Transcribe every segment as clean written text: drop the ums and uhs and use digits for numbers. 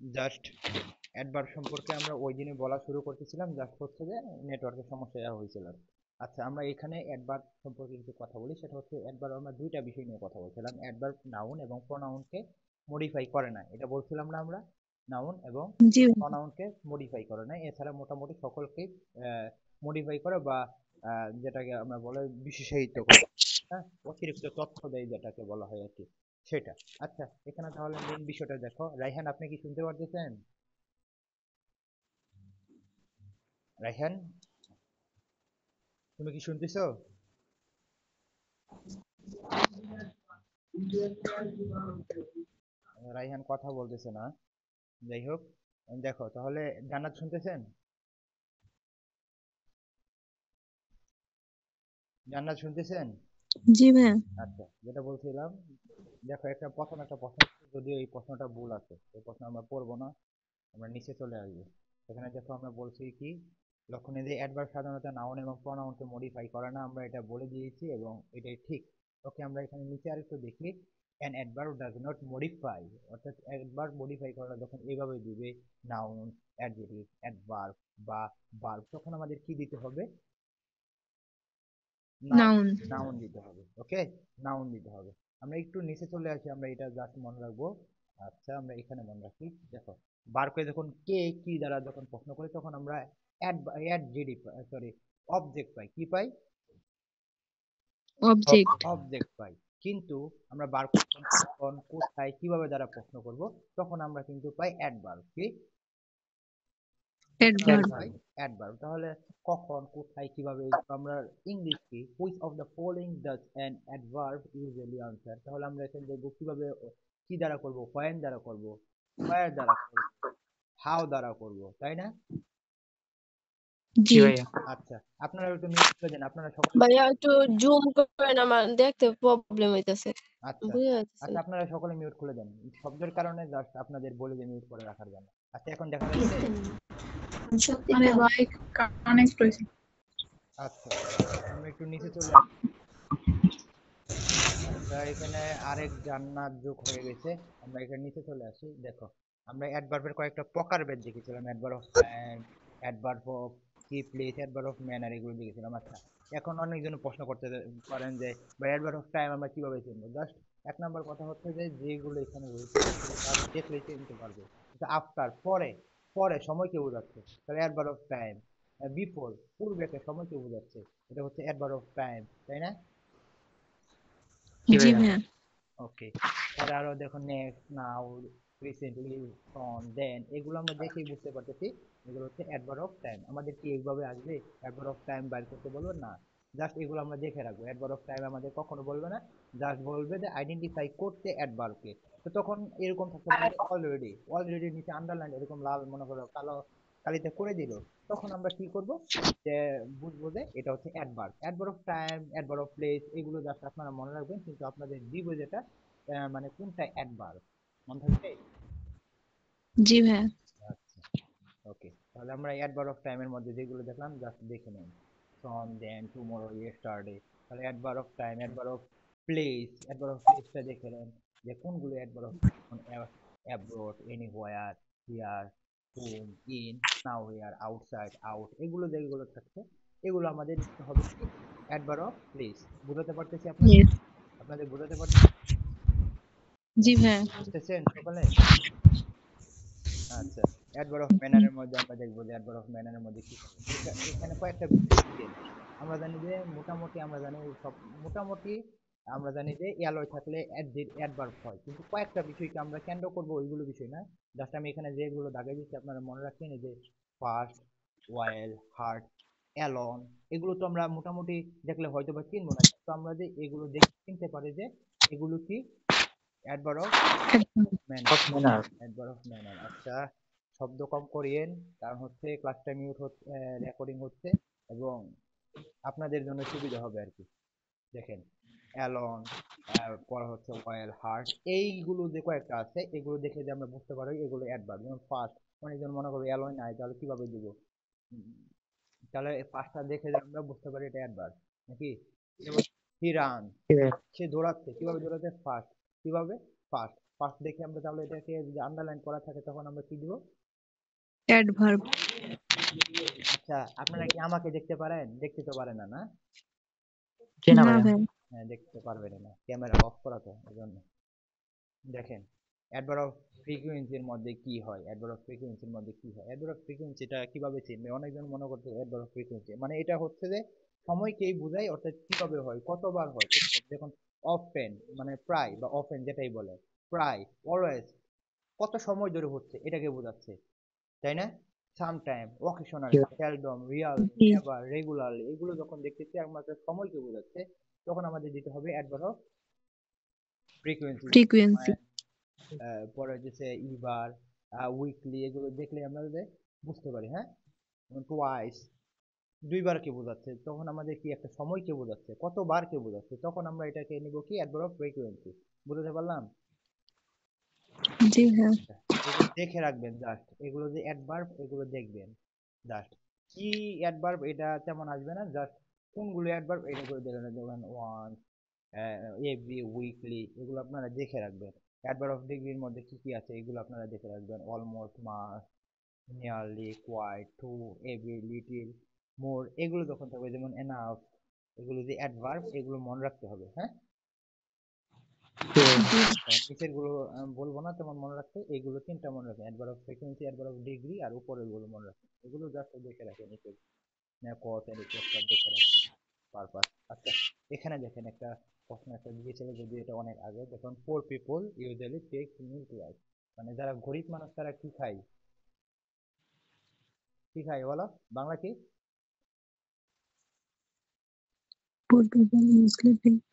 Just adverb সম্পর্কে আমরা ওই দিনই বলা শুরু করতেছিলাম, জাস্ট হচ্ছে যে নেটওয়ার্কের সমস্যা হয়েছিল। আচ্ছা, আমরা এখানে অ্যাডভার্ব সম্পর্কে কিছু কথা বলি। সেটা হচ্ছে অ্যাডভার্ব আমরা দুইটা বিষয় নিয়ে কথা বলছিলাম। অ্যাডভার্ব নাউন এবং প্রোনাউনকে মডিফাই করে না, এটা বলছিলাম না আমরা। নাউন এবং জি প্রোনাউনকে মডিফাই করে না, এছাড়া মোটামুটি সকলকেই মডিফাই করে বা যেটাকে আমরা বলে বিশেষায়িত করে, হ্যাঁ, অতিরিক্ত তথ্য দেয় যেটাকে বলা হয় আর কি, সেটা। আচ্ছা, এখানে তাহলে মেন বিষয়টা দেখো। রাইহান, আপনি কি শুনতে পারতেছেন? রাইহান, তুমি কি শুনতেছো? রাইহান কথা বলতেছে না। যাই হোক, দেখো তাহলে, জান্নাত শুনতেছেন? জান্নাত শুনতেছেন? জি ভাইয়া। আচ্ছা, যেটা বলছিলাম, দেখো একটা প্রশ্ন, যদিও এই প্রশ্নটা ভুল আছে, এই প্রশ্ন আমরা পড়বো না, আমরা নিচে চলে আসবো। এখানে দেখো আমরা বলছি কি, লক্ষণে যে অ্যাডভার্ব সাধারণত নাউন এবং প্রোনাউনকে মডিফাই করে না, আমরা এটা বলে দিয়েছি এবং এটাই ঠিক। ওকে, আমরা এখানে নিচে আরেকটু দেখি। An adverb does not modify, অর্থাৎ অ্যাডভার্ব মডিফাই করা যখন এইভাবে দিবে, নাউন, অ্যাডজেক্টিভ, অ্যাডভার্ব বা ভার্ব, তখন আমাদের কি দিতে হবে? Noun, noun. নাউন দিতে হবে। ওকে, নাউন দিতে হবে। আমরা একটু নিচে চলে আসি, আমরা এটা জাস্ট মনে রাখবো। আচ্ছা, আমরা এখানে মনে রাখি। দেখো, বারকে যখন কে কি দ্বারা যখন প্রশ্ন করি, তখন আমরা অ্যাড জিডি, সরি, অবজেক্ট পাই। কি পাই? অবজেক্ট। অবজেক্ট পাই। কিন্তু আমরা বার কখন, কোথায়, কিভাবে দ্বারা প্রশ্ন করব, তখন আমরা কিন্তু পাই অ্যাডভার্ব। কি? তখন আমরা অ্যাডভার্ব। পাই অ্যাডভার্ব। তাহলে কখন, কোথায়, কিভাবে, এগুলো আমরা ইংলিশ কি, which of the following does an adverb usually answer, তাহলে আমরা এখানে দেখবো কিভাবে, কি দ্বারা করব, হোয়েন দ্বারা করব, হোয়ার দ্বারা করব, হাউ দ্বারা করব, তাই না? জি। আচ্ছা, আপনারা একটু মিউট করে দেন, আপনারা সকলে। ভাইয়া একটু জুম করেন, আমার দেখতে প্রবলেম হইতাছে। আচ্ছা, বুঝতে পারতেছি আচ্ছা, না। আপনারা সকলে মিউট খুলে দেন, শব্দের কারণে জাস্ট আপনাদের বলে যে মিউট করে রাখার জন্য। আচ্ছা, এখন দেখা যাচ্ছে? আরে ভাই, কানেক্ট হয়েছে। আচ্ছা, আমরা একটু নিচে চলে আসি। আচ্ছা, এখানে আরেক জান্নাত যোগ হয়ে গেছে। আমরা এখানে নিচে চলে আসি। দেখো, আমরা অ্যাডভার্বের কয়েকটা প্রকারভেদ দেখেছিলাম। Adverb of time, adverb of কি প্লেস, অ্যাডভার্ব অফ ম্যানার, এগুলো দেখেছিলাম। আচ্ছা, এখন অনেকজন প্রশ্ন করতে পারেন যে ভাই, অ্যাডভার্ব অফ টাইম আমরা কিভাবে চিনবো? জাস্ট এক নাম্বার কথা হচ্ছে যে যেগুলো এখানে রয়েছে সেগুলো তারা দেখলেই চিনতে পারবে। আফটার, পরে, পরে সময়কে বোঝাচ্ছে, তাহলে অ্যাডভার্ব অফ টাইম। বিফোর, পূর্বেকে, সময়কে বোঝাচ্ছে, এটা হচ্ছে অ্যাডভার্ব অফ টাইম, তাই না? জি ভাইয়া। ওকে, তাহলে আরো দেখো, নেক্সট, নাও, রিসেন্টলি, অন, দেন, এগুলো আমরা দেখেই বুঝতে পারতেছি এগুলো হচ্ছে অ্যাডভার্ব অফ টাইম। আমাদের কি এইভাবে আসবে অ্যাডভার্ব অফ টাইম বাইর করতে বলবো না, জাস্ট এগুলো আমরা দেখে রাখবো। অ্যাডভার্ব অফ টাইম আমাদের কখনো বলবে না, জাস্ট বলবে যে আইডেন্টিফাই করতে অ্যাডভার্বকে। তো তখন এরকম থাকতে পারে, অলরেডি, অলরেডি নিচে আন্ডারলাইন এরকম লাল মনে করো কালো কালিতে করে দিল, তখন আমরা কি করব, যে বুঝবো যে এটা হচ্ছে adverb. Adverb of time, adverb of place, এগুলো জাস্ট আপনারা মনে রাখবেন, কিন্তু আপনাদের দিব যেটা, মানে কোনটা অ্যাডভার্ব, মনে থাকবে? জি ভাইয়া। আচ্ছা, ওকে, তাহলে আমরা অ্যাডভার্ব অফ টাইমের মধ্যে যেগুলো দেখলাম জাস্ট দেখে নেন। From, then, tomorrow, yesterday. তাহলে adverb of time, adverb of place, adverb of প্লেসটা দেখে নেন যে কোনগুলো adverb of, abroad, anywhere, here, home, in, now, here, outside, out, এগুলো যেগুলো থাকছে, এগুলো আমাদের নিতে হবে কি, অ্যাডভার্ব অফ প্লেস। বুঝাতে পারতেছি আপনাদের? Yes. আপনাদের বোঝাতে পারতেছি? জি ভাইয়া। বুঝতেছেন সকলে? আচ্ছা, অ্যাডভার্ব অফ ম্যানারের মধ্যে আমরা দেখবো যে অ্যাডভার্ব অফ ম্যানারের মধ্যে কি থাকে। এখানে কয়েকটা বিষয় শিখেন। আমরা জানি যে মোটামুটি, আমরা জানি সব, মোটামুটি আমরা জানি যে অ্যালয় থাকলে অ্যাডভার্ব হয়, কিন্তু কয়েকটা বিষয়কে আমরা কেন্দ্র করব, ওইগুলো বিষয় না। জাস্ট আমি এখানে যেগুলো দাগাই দিচ্ছি আপনারা মনে রাখবেন, এই যে ফার্স্ট, ওয়াইল, হার্ট, অ্যালন, এগুলো তো আমরা মোটামুটি দেখলে হয়তো বা চিনবো না, তো আমরা যে এগুলো দেখে চিনতে পারি যে এগুলো কি adverb of manner, adverb of manner. আচ্ছা, শব্দ কম করিয়েন, কারণ হচ্ছে ক্লাসটা মিউট হচ্ছে, রেকর্ডিং হচ্ছে, এবং আপনাদের জন্য সুবিধা হবে আর কি। দেখেন, অ্যালন, পর হচ্ছে ওয়েল, হার্ট, এইগুলো যে কয়েকটা আছে, এগুলো দেখে যে আমরা বুঝতে পারি এগুলো অ্যাডভার্ব। যেমন ফার্স্ট, অনেকজন মনে করবে অ্যালন নাই, তাহলে কিভাবে দিব? উম, তাহলে এই পাঁচটা দেখে যে আমরা বুঝতে পারি এটা অ্যাডভার্ব নাকি। যেমন হি রান, সে দৌড়াচ্ছে, কিভাবে দৌড়াচ্ছে? ফার্স্ট, কিভাবে? ফার্স্ট। ফার্স্ট দেখে আমরা তাহলে এটাকে যদি আন্ডারলাইন করা থাকে তখন আমরা কি দিব? অ্যাডভার্ব। আচ্ছা, আপনারা কি আমাকে দেখতে পারেন? দেখতে তো পারেন না, না? জি না না ভাইয়া। ভাই। হ্যাঁ, দেখতে পারবেন না, ক্যামেরা অফ করা তো এজন্য। দেখেন, অ্যাডভার্ব অফ ফ্রিকোয়েন্সির মধ্যে কি হয়, অ্যাডভার্ব অফ ফ্রিকোয়েন্সির মধ্যে কি হয়, অ্যাডভার্ব অফ ফ্রিকোয়েন্সিটা কিভাবে চিনবে? অনেকজন মনে করতে অ্যাডভার্ব অফ ফ্রিকোয়েন্সি মানে এটা হচ্ছে যে সময়কেই বোঝায়, অর্থাৎ কিভাবে হয়, কতবার হয়। যখন অফেন মানে প্রায় বা অফেন যেটাই বলে, প্রায়, অলওয়েজ, কত সময় ধরে হচ্ছে এটাকে বোঝাচ্ছে, তাই না? সামটাইম, জি অকেশনালি, সেলডম, রিয়াল, জি। নেভার, রেগুলারলি, এগুলো যখন দেখতেছি আমাদের সময়কে বোঝাচ্ছে, তখন আমাদের দিতে হবে অ্যাডভার্ব অফ ফ্রিকোয়েন্সি। ফ্রিকোয়েন্সি। পরে হচ্ছে ইবার, উইকলি, এগুলো দেখলে আমরা যে বুঝতে পারি, হ্যাঁ? টোয়াইস, দুইবার কে বোঝাচ্ছে, তখন আমাদের কি একটা সময়কে বোঝাচ্ছে, কতবার কে বোঝাচ্ছে, তখন আমরা এটাকে নিব কি অ্যাডভার্ব অফ ফ্রিকোয়েন্সি। বুঝতে পারলাম? জি ভাইয়া। এগুলো দেখে রাখবেন জাস্ট, এগুলো যে অ্যাডভার্ব এগুলো দেখবেন জাস্ট। কি অ্যাডভার্ব এটা তেমন আসবে না, জাস্ট কোনগুলো অ্যাডভার্ব এটা করে দিলেন, যেমন ওয়ান, এভরি, উইকলি, এগুলো আপনারা দেখে রাখবেন। অ্যাডভার্ব অফ ডিগ্রির মধ্যে কি কি আছে এগুলো আপনারা দেখে রাখবেন। Almost, much, nearly, quite, too, every, little, more, এগুলো যখন থাকবে, যেমন এনাফ, এগুলো যে অ্যাডভার্ব এগুলো মনে রাখতে হবে, হ্যাঁ? জি ভাইয়া। জি। নিচের গুলো বলবো না, তেমন মনে রাখতে, এগুলো তিনটা মনে রাখবেন, adverb of frequency, adverb of degree, আর উপরের গুলো মনে রাখবেন। এগুলো জাস্ট দেখে রাখেন, নিচের কজ এন্ড ইফেক্ট দেখে রাখবেন, পারপাস। আচ্ছা, এখানে দেখেন একটা প্রশ্ন একটা দিয়েছিল, যদি এটা অনেক আগে, দেখুন, পোর পিপল ইউজুয়ালি টেক মিল টুয়াইস, মানে যারা গরিব মানুষ তারা কি খায়, কি খায় বলো, বাংলা কি? Poor people mostly think.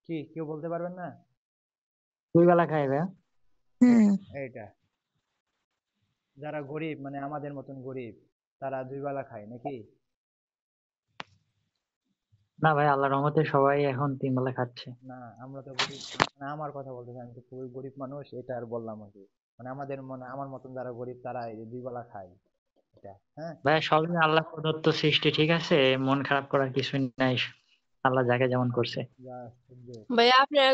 কি কেউ বলতে পারবেন না? দুই বেলা খাই ভাইয়া। হ্যাঁ। এইটা, যারা গরিব মানে আমাদের মতন গরিব, তারা দুই বেলা খায় নাকি? না ভাই, আল্লাহর রহমতে সবাই এখন 3 বেলা খাচ্ছে। না, আমরা তো গরিব, মানে আমার কথা বলতেছি, আমি তো খুবই গরিব মানুষ, এটা আর বললাম আর কি। মানে আমাদের মনে, আমার মতন যারা গরিব তারা এই যে দুই বেলা খায়, এটা, হ্যাঁ। ভাইয়া সবই আল্লাহ প্রদত্ত সৃষ্টি, ঠিক আছে? মন খারাপ করার কিছুই নাই। আল্লাহ যাকে যেমন করছে। ভাইয়া আপনারা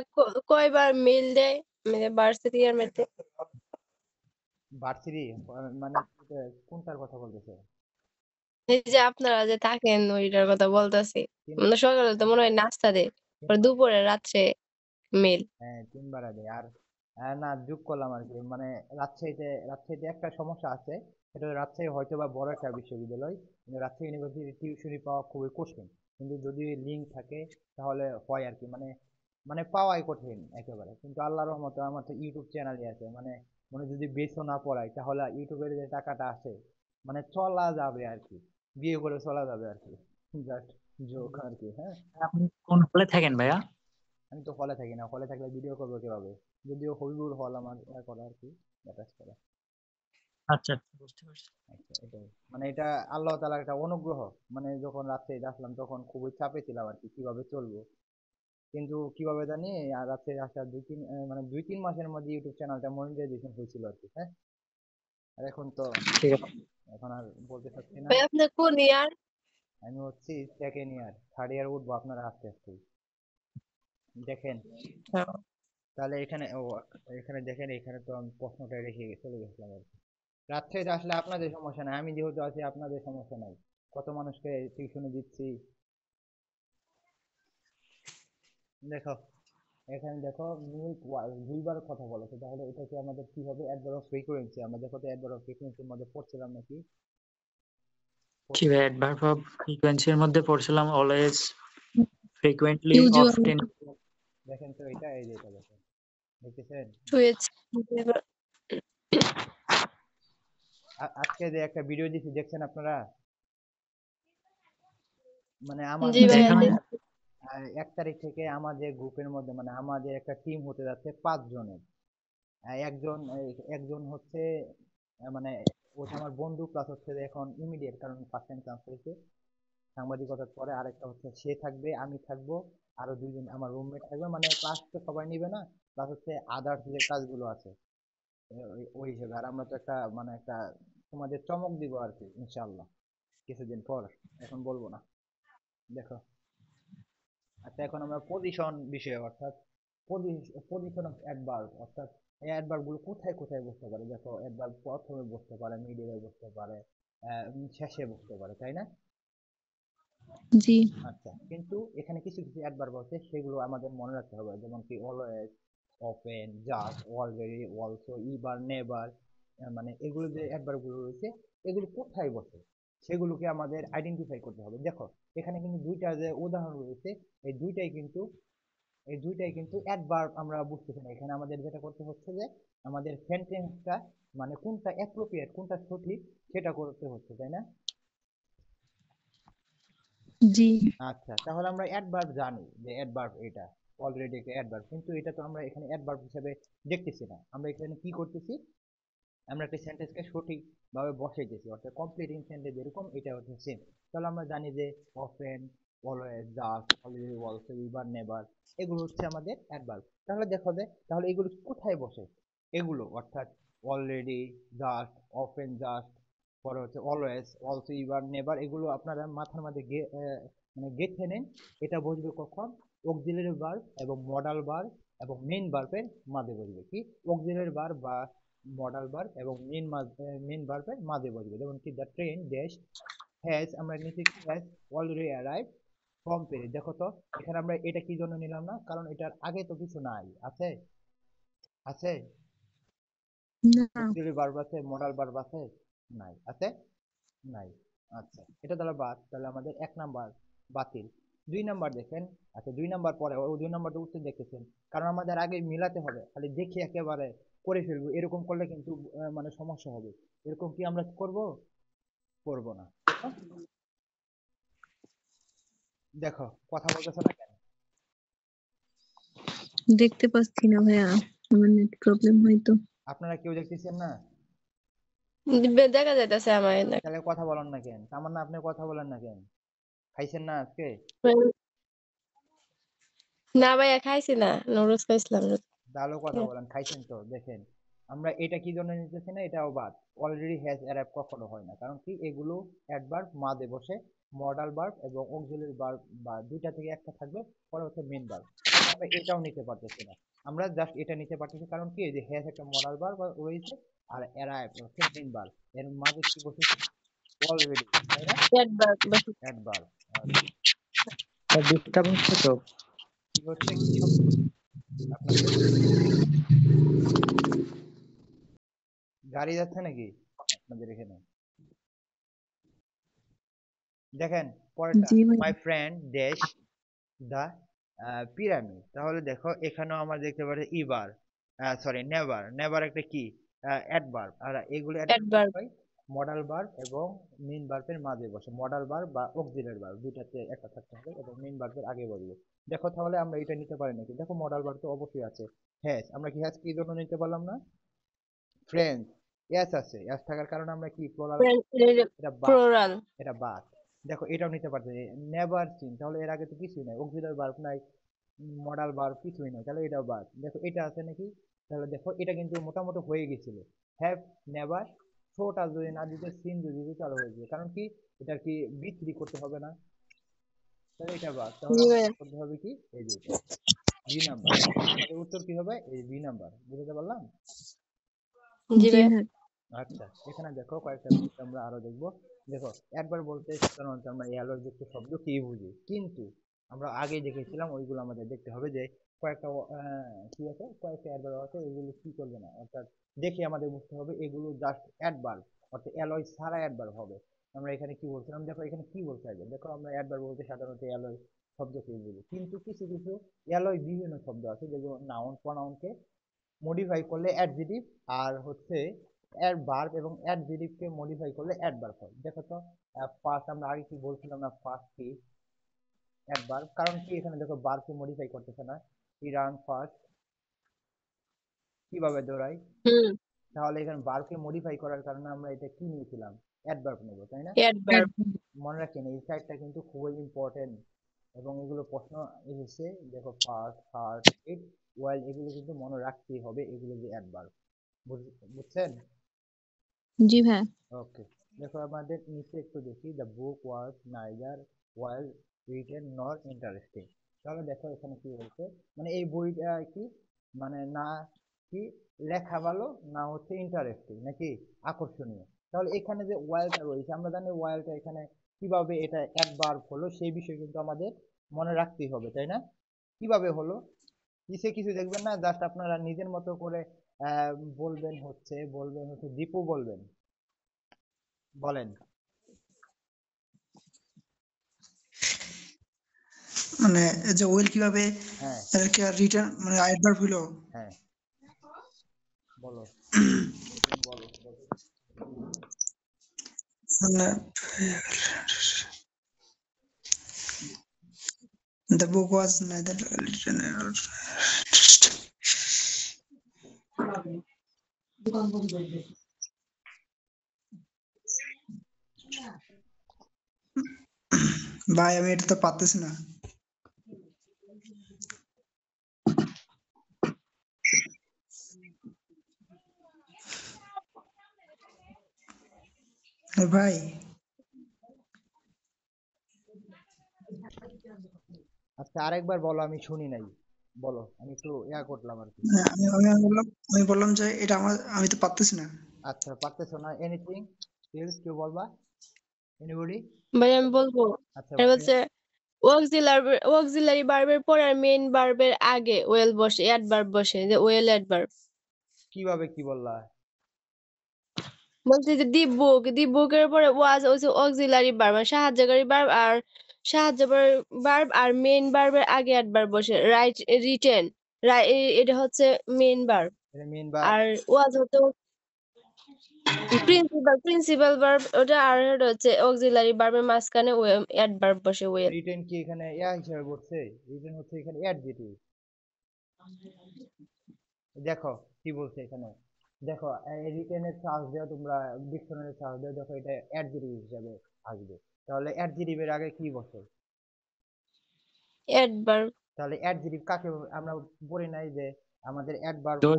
কয়বার মিল দেয় মানে ভার্সিটি আর মেতে? ভার্সিটি মানে এটা কোনটার কথা বলতেছে? এই যে আপনারা যে থাকেন ওইটার কথা বলতেছি। তিন, মানে সকালে তো মনে হয় নাস্তা দেয়, পরে তিনবার। দুপুরে রাত্রে মিল। হ্যাঁ, তিনবার আগে। আর না, যোগ করলাম আর কি, মানে রাজশাহীতে একটা সমস্যা আছে, সেটা হলো রাজশাহী হয়তো বা বড় একটা বিশ্ববিদ্যালয়, কিন্তু রাজশাহী ইউনিভার্সিটি টিউশনি পাওয়া খুবই কঠিন, কিন্তু যদি লিঙ্ক থাকে তাহলে হয় আর কি, মানে মানে পাওয়াই কঠিন একেবারে। কিন্তু আল্লাহর রহমতে আমার তো ইউটিউব চ্যানেলই আছে, মানে মানে যদি বেসও না পড়াই তাহলে ইউটিউবের যে টাকাটা আসে, মানে চলা যাবে আর কি, বিয়ে করে চলা যাবে আর কি, জাস্ট জোক আর কি, হ্যাঁ। আপনি কোন হলে থাকেন ভাইয়া? আমি তো হলে থাকি না, হলে থাকলে ভিডিও করবো কিভাবে? যদিও হবিবুর হল আমার করা আর কি, অ্যাটাচ করা। আচ্ছা আচ্ছা, বুঝতে পারছি। আচ্ছা, এটাই, মানে এটা আল্লাহ তাআলার একটা অনুগ্রহ। মানে যখন রাজশাহী আসলাম তখন খুবই চাপে ছিলাম আর কি, কিভাবে চলবো, কিন্তু কিভাবে জানি, আর রাজশাহী আসার মানে 2-3 মাসের মধ্যে ইউটিউব চ্যানেলটা মনিটাইজেশন হয়েছিল আর কি, হ্যাঁ। আর এখন তো, ঠিক আছে। এখন আর বলতে চাচ্ছি না। ভাই আপনার কোন ইয়ার? আমি হচ্ছি সেকেন্ড ইয়ার, থার্ড ইয়ার উঠবো আপনারা আস্তে আস্তে। দেখেন, তাহলে এখানে এখানে দেখেন, এখানে তো আমি প্রশ্নটা রেখে চলে গেছিলাম আর কি। রাজশাহীতে আসলে আপনাদের সমস্যা নাই, আমি যেহেতু আছি আপনাদের সমস্যা নাই, কত মানুষকে টিউশনে দিচ্ছি। দেখো, এখানে দেখো, মিল্ক দুইবার কথা বলেছে, তাহলে এটা কি আমাদের কি হবে? অ্যাডভার্ব অফ ফ্রিকোয়েন্সি, আমরা দেখো তো অ্যাডভার্ব অফ ফ্রিকোয়েন্সির মধ্যে পড়ছিলাম নাকি? জি ভাই, অ্যাডভার্ব অফ ফ্রিকোয়েন্সির মধ্যে পড়ছিলাম অলওয়েজ, ফ্রিকুয়েন্টলি, Usually. অফটেন। দেখেন তো এটা, এই যে এটা দেখেন, দেখতেছেন? শুয়েছে। আজকে যে একটা ভিডিও দিচ্ছি দেখছেন আপনারা? মানে আমার জি ভাইয়া দেখা হয় না? দেখছি। 1 তারিখ থেকে আমাদের গ্রুপের মধ্যে, মানে আমাদের একটা টিম হতে যাচ্ছে 5 জনের। একজন হচ্ছে মানে ওটা আমার বন্ধু, প্লাস হচ্ছে যে এখন ইমিডিয়েট, কারণ ফার্স্ট টাইম চান্স পেয়েছে সাংবাদিকতার পরে। আরেকটা হচ্ছে সে থাকবে, আমি থাকবো, আরো 2 জন আমার রুমমেট থাকবে, মানে ক্লাস তো সবাই নিবে না, প্লাস হচ্ছে আদার্স যে কাজগুলো আছে ওই হিসেবে। আর আমরা তো একটা মানে একটা তোমাদের চমক দিব আর কি, ইনশাআল্লাহ কিছুদিন পর, এখন বলবো না। দেখো, আচ্ছা, এখন আমরা পজিশন বিষয়ে, অর্থাৎ পজিশন অফ অ্যাডভার্ব, অর্থাৎ এই অ্যাডভার্ব গুলো কোথায় কোথায় বসতে পারে। দেখো অ্যাডভার্ব প্রথমে বসতে পারে, মিডিলে বসতে পারে, শেষে বসতে পারে, তাই না? জি আচ্ছা, কিন্তু এখানে কিছু কিছু অ্যাডভার্ব আছে, সেগুলো আমাদের মনে রাখতে হবে, যেমন কি always, often, just, already, also, ever, never. মানে এগুলো যে অ্যাডভার্ব গুলো রয়েছে, এগুলো কোথায় বসে সেগুলোকে আমাদের আইডেন্টিফাই করতে হবে। দেখো এখানে কিন্তু দুইটা যে উদাহরণ রয়েছে, এই দুইটাই কিন্তু অ্যাডভার্ব আমরা বুঝতেছি না। এখানে আমাদের যেটা করতে হচ্ছে যে আমাদের সেন্টেন্সটা মানে কোনটা অ্যাপ্রোপ্রিয়েট, কোনটা সঠিক, সেটা করতে হচ্ছে, তাই না? জি আচ্ছা, তাহলে আমরা অ্যাডভার্ব জানি যে অ্যাডভার্ব এটা অলরেডি একটা অ্যাডভার্ব, কিন্তু এটা তো আমরা এখানে অ্যাডভার্ব হিসেবে দেখতেছি না। আমরা এখানে কি করতেছি, আমরা একটা সেন্টেন্সকে সঠিকভাবে বসাইতেছি, অর্থাৎ কমপ্লিটিং সেন্টেন্স যেরকম এটা হচ্ছে সেম। তাহলে আমরা জানি যে often, always, just, already, also, ever, never, এগুলো হচ্ছে আমাদের অ্যাডভার্ব। তাহলে দেখো যে তাহলে এগুলো কোথায় বসে, এগুলো অর্থাৎ অলরেডি, জাস্ট, অফেন, জাস্ট, পরে হচ্ছে অলওয়েজ, অলসো, ইভার, নেভার, এগুলো আপনারা মাথার মধ্যে মানে গেঁথে নেন। এটা বসবে কখন? অক্সিলারি ভার্ব এবং মডাল ভার্ব এবং মেইন ভার্বের মাঝে বসবে। কি অক্সিলারি ভার্ব বা মডাল ভার্ব এবং মেইন ভার্বের মাঝে বসবে। যেমন কি দ্য ট্রেন ড্যাশ হ্যাজ, আমরা নিচে কি has already arrive from Paris. দেখো তো এখানে আমরা এটা কি জন্য নিলাম না, কারণ এটার আগে তো কিছু নাই, আছে আছে না অক্সিলারি ভার্ব আছে, মডাল ভার্ব আছে, নাই, আছে নাই। আচ্ছা, এটা তাহলে বাদ, তাহলে আমাদের 1 নাম্বার বাতিল। 2 নাম্বার দেখেন। আচ্ছা, 2 নাম্বার পরে ও 2 নাম্বারটা উত্তর দেখতেছেন, কারণ আমাদের আগে মিলাতে হবে, খালি দেখে একেবারে করে ফেলবো এরকম করলে কিন্তু মানে সমস্যা হবে। এরকম কি আমরা করব? করব না। হ্যাঁ? দেখো কথা বলতেছে না কেন? দেখতে পাচ্ছি না ভাইয়া, আমার নেট প্রবলেম হয়তো। আপনারা কেউ দেখতেছেন না? দেখা যাইতেছে আমার এলাকায়। তাহলে কথা বলেন না কেন? আমার না, আপনি কথা বলেন না কেন? খাইছেন না আজকে? না ভাইয়া খাইছি না, নুডলস খাইছিলাম। তাহলেও কথা বলেন, খাইছেন তো? দেখেন আমরা এটা কি জন্য নিতেছি না, এটাও বাদ। অলরেডি হ্যাজ অ্যারাইভ কখনো হয় না, কারণ কি এগুলো অ্যাডভার্ব মাঝে বসে, মডাল ভার্ব এবং অক্সিলারি ভার্ব বা দুইটা থেকে একটা থাকবে, পরে হচ্ছে মেইন ভার্ব। আমরা এটাও নিতে পারতেছি না, আমরা জাস্ট এটা নিতে পারতেছি, কারণ কি এই যে হ্যাজ একটা মডাল ভার্ব রয়েছে, আর অ্যারাইভ হচ্ছে মেইন ভার্ব, এর মাঝে কি বসেছে? অলরেডি, তাই না? অ্যাডভার্ব বাকি। অ্যাডভার্ব। ডিস্টার্ব হচ্ছে তো। কি হচ্ছে, কি শব্দ হচ্ছে আপনাদের? গাড়ি যাচ্ছে নাকি আপনাদের এখানে? দেখেন পরেরটা, জি ভাইয়া my friend dash the pyramid. তাহলে দেখো এখানেও আমরা দেখতে পাচ্ছি ইভার, সরি নেভার, নেভার একটা কি অ্যাডভার্ব, আর এগুলো অ্যাডভার্ব অ্যাডভার্ব। হয় মডাল ভার্ব এবং মেইন ভার্বের মাঝে বসে। মডাল ভার্ব বা অক্সিলারি ভার্ব দুইটাতে একটা থাকতে হবে এবং মেইন ভার্বের আগে বসবে। দেখো তাহলে আমরা এটা নিতে পারি নাকি? দেখো মডাল ভার্ব তো অবশ্যই আছে, হ্যাঁ আমরা কি হ্যাজ কি জন্য নিতে পারলাম না? ফ্রেন্ডস, ইয়াস আছে, ইয়াস থাকার কারণে আমরা কি প্লুরাল, এটা বাদ, প্লোরাল। এটা বাদ। দেখো এটাও নিতে পারছে, নেভার সিন, তাহলে এর আগে তো কিছুই নাই, অক্সিলারি ভার্ব নাই, মডাল ভার্ব কিছুই নাই, তাহলে এটাও বাদ। দেখো এটা আছে নাকি? তাহলে দেখো এটা কিন্তু মোটামুটি হয়ে গেছিল, হ্যাভ, নেভার, শোটা যদি না দিতে সিন যদি দিতে তাহলে হয়ে যাবে, কারণ কি এটার কি বি3 করতে হবে না, তাহলে এটা বাদ। তাহলে জি আমাদের ভাইয়া। করতে হবে কি, এই যে এটা বি নাম্বার। আমাদের উত্তর কি হবে? এই বি নাম্বার। বুঝতে পারলাম? জি জি ভাইয়া। ভাইয়া আচ্ছা, এখানে দেখো কয়েকটা বিষয় আমরা আরো দেখবো। দেখো একবার বলতে সাধারণত আমরা এলয় যুক্ত শব্দ কি বুঝি, কিন্তু আমরা আগেই দেখেছিলাম ওইগুলো আমাদের দেখতে হবে যে কয়েকটা কি আছে, কয়েকটা অ্যাডভার্ব আছে, এগুলো কি করবে না, অর্থাৎ দেখে আমাদের বুঝতে হবে এগুলো জাস্ট অ্যাডভার্ব, অর্থাৎ এলয় ছাড়া অ্যাডভার্ব হবে। আমরা এখানে কি বলছিলাম, দেখো এখানে কি বলতে হবে, দেখো আমরা অ্যাডভার্ব বলতে সাধারণত এলয় শব্দকে বুঝি, কিন্তু কিছু কিছু এলয় বিভিন্ন শব্দ আছে যেগুলো নাউন প্রনাউনকে মডিফাই করলে অ্যাডজেটিভ, আর হচ্ছে এর ভার্ব এবং অ্যাডজেটিভ কে মডিফাই করলে অ্যাডভার্ব হয়। দেখো তো ফার্স্ট আমরা আগে কি বলছিলাম না, ফার্স্ট কি অ্যাডভার্ব, কারণ কি এখানে দেখো ভার্ব কে মডিফাই করতেছে না, হি রান ফার্স্ট, কিভাবে দৌড়াই, হুম। তাহলে এখানে ভার্ব কে মডিফাই করার কারণে আমরা এটা কি নিয়েছিলাম, অ্যাডভার্ব নেব, তাই না? অ্যাডভার্ব। মনে রাখেন এই সাইডটা কিন্তু খুবই ইম্পর্টেন্ট, এবং এগুলো প্রশ্ন এসেছে। দেখো ফার্স্ট, থার্ড, ইট, ওয়াইল, এগুলো কিন্তু মনে রাখতেই হবে, এগুলো যে অ্যাডভার্ব। বুঝছেন? জি ভাইয়া ওকে, দেখো আমাদের নিচে একটু দেখি, the book was neither well written নর ইন্টারেস্টিং। তাহলে দেখো এখানে কি বলছে, মানে এই বইটা কি, মানে না কি লেখা ভালো, না হচ্ছে ইন্টারেস্টিং নাকি আকর্ষণীয়। তাহলে এখানে যে ওয়াইলটা রয়েছে, আমরা জানি ওয়াইলটা এখানে কিভাবে এটা অ্যাডভার্ব হলো সেই বিষয়ে কিন্তু আমাদের মনে রাখতেই হবে, তাই না? কিভাবে হলো, কিসে কিছু দেখবেন না, জাস্ট আপনারা নিজের মতো করে আহ, বলবেন হচ্ছে দীপু বলবেন, বলেন। মানে এই যে ওয়েল কিভাবে হ্যাঁ, এটাকে রিটার্ন মানে অ্যাডভার্ব হলো। হ্যাঁ, বলো, বলো, বলো। মানে the book was neither written nor ভাই আমি এটা তো পারতেছি না। ভাই আচ্ছা আরেকবার বলো, আমি শুনি নাই, বলো, আমি একটু ইয়া করলাম আর কি। আমি বললাম যে এটা আমি তো পারতেছি না। আচ্ছা, পারতেছো না, এনিথিং প্লিজ, কেউ বলবা, এনিবডি? ভাই আমি বলবো, আচ্ছা, এটা বলছে অক্সিলারি ভার্বের পর আর মেইন ভার্বের আগে ওয়েল বসে, অ্যাডভার্ব বসে, যে ওয়েল অ্যাডভার্ব। কিভাবে কি বললা? বলছে যে দি বুকের পরে ওয়াজ হচ্ছে অক্সিলারি ভার্ব মানে সাহায্যকারী ভার্ব, আর সাহায্যকারী ভার্ব আর মেইন ভার্বের আগে অ্যাডভার্ব বসে। রাইট, রিটেন, এটা হচ্ছে মেইন ভার্ব। এটা মেন বা আর ওয়াজ হচ্ছে প্রিন্সিপাল ভার্ব ওটা, আর এটা হচ্ছে অক্সিলারি ভার্বের মাঝখানে অ্যাডভার্ব বসে ওয়েল। রিটেন কি এখানে ইয়া হিসেবে বলছে? রিটেন হচ্ছে এখানে অ্যাডজেক্টিভ। দেখো কি বলছে এখানে, দেখো এই রিটেনের সার্চ দেওয়া, তোমরা ডিকশনারি সার্চ দেওয়া, দেখো এটা অ্যাডজেক্টিভ হিসেবে আসবে। তাহলে অ্যাডজেক্টিভের আগে কি বসে? অ্যাডভার্ব। তাহলে অ্যাডজেক্টিভ কাকে আমরা বলি নাই যে আমাদের অ্যাডভার্ব, তো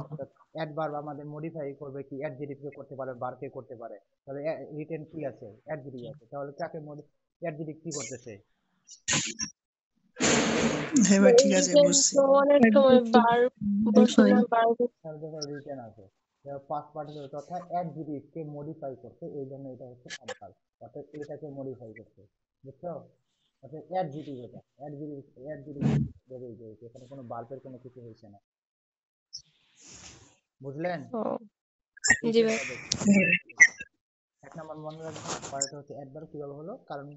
অ্যাডভার্ব আমাদের মডিফাই করবে কি, অ্যাডজেক্টিভ কে করতে পারে, ভার্ব করতে পারে। তাহলে রিটেন কি আছে, অ্যাডজেক্টিভ আছে, তাহলে কাকে অ্যাডজেক্টিভ কি করতেছে? হ্যাঁ ভাই ঠিক আছে রিটেন বুঝছি। তো অনেক সময় ভার্ব বসে না, ভার্ব। তাহলে দেখো রিটেন আছে, পাস্ট পার্টিসিপল তথা অ্যাডজেক্টিভ কে মডিফাই করছে, এই জন্য এটা হচ্ছে অ্যাডভার্ব, অর্থাৎ এটাকে মডিফাই করছে, বুঝছো? অর্থাৎ অ্যাডজেক্টিভ, এটা অ্যাডজেক্টিভ, অ্যাডজেক্টিভ বেরিয়ে গেছে, এখানে কোনো ভার্বের কোনো কিছু হয়েছে না, বুঝলেন? ও, এই জি ভাই। তিনটা দেখুন। এক নম্বর মনে রাখবেন পরেরটা হচ্ছে অ্যাডভার্ব কিভাবে হলো, কারণ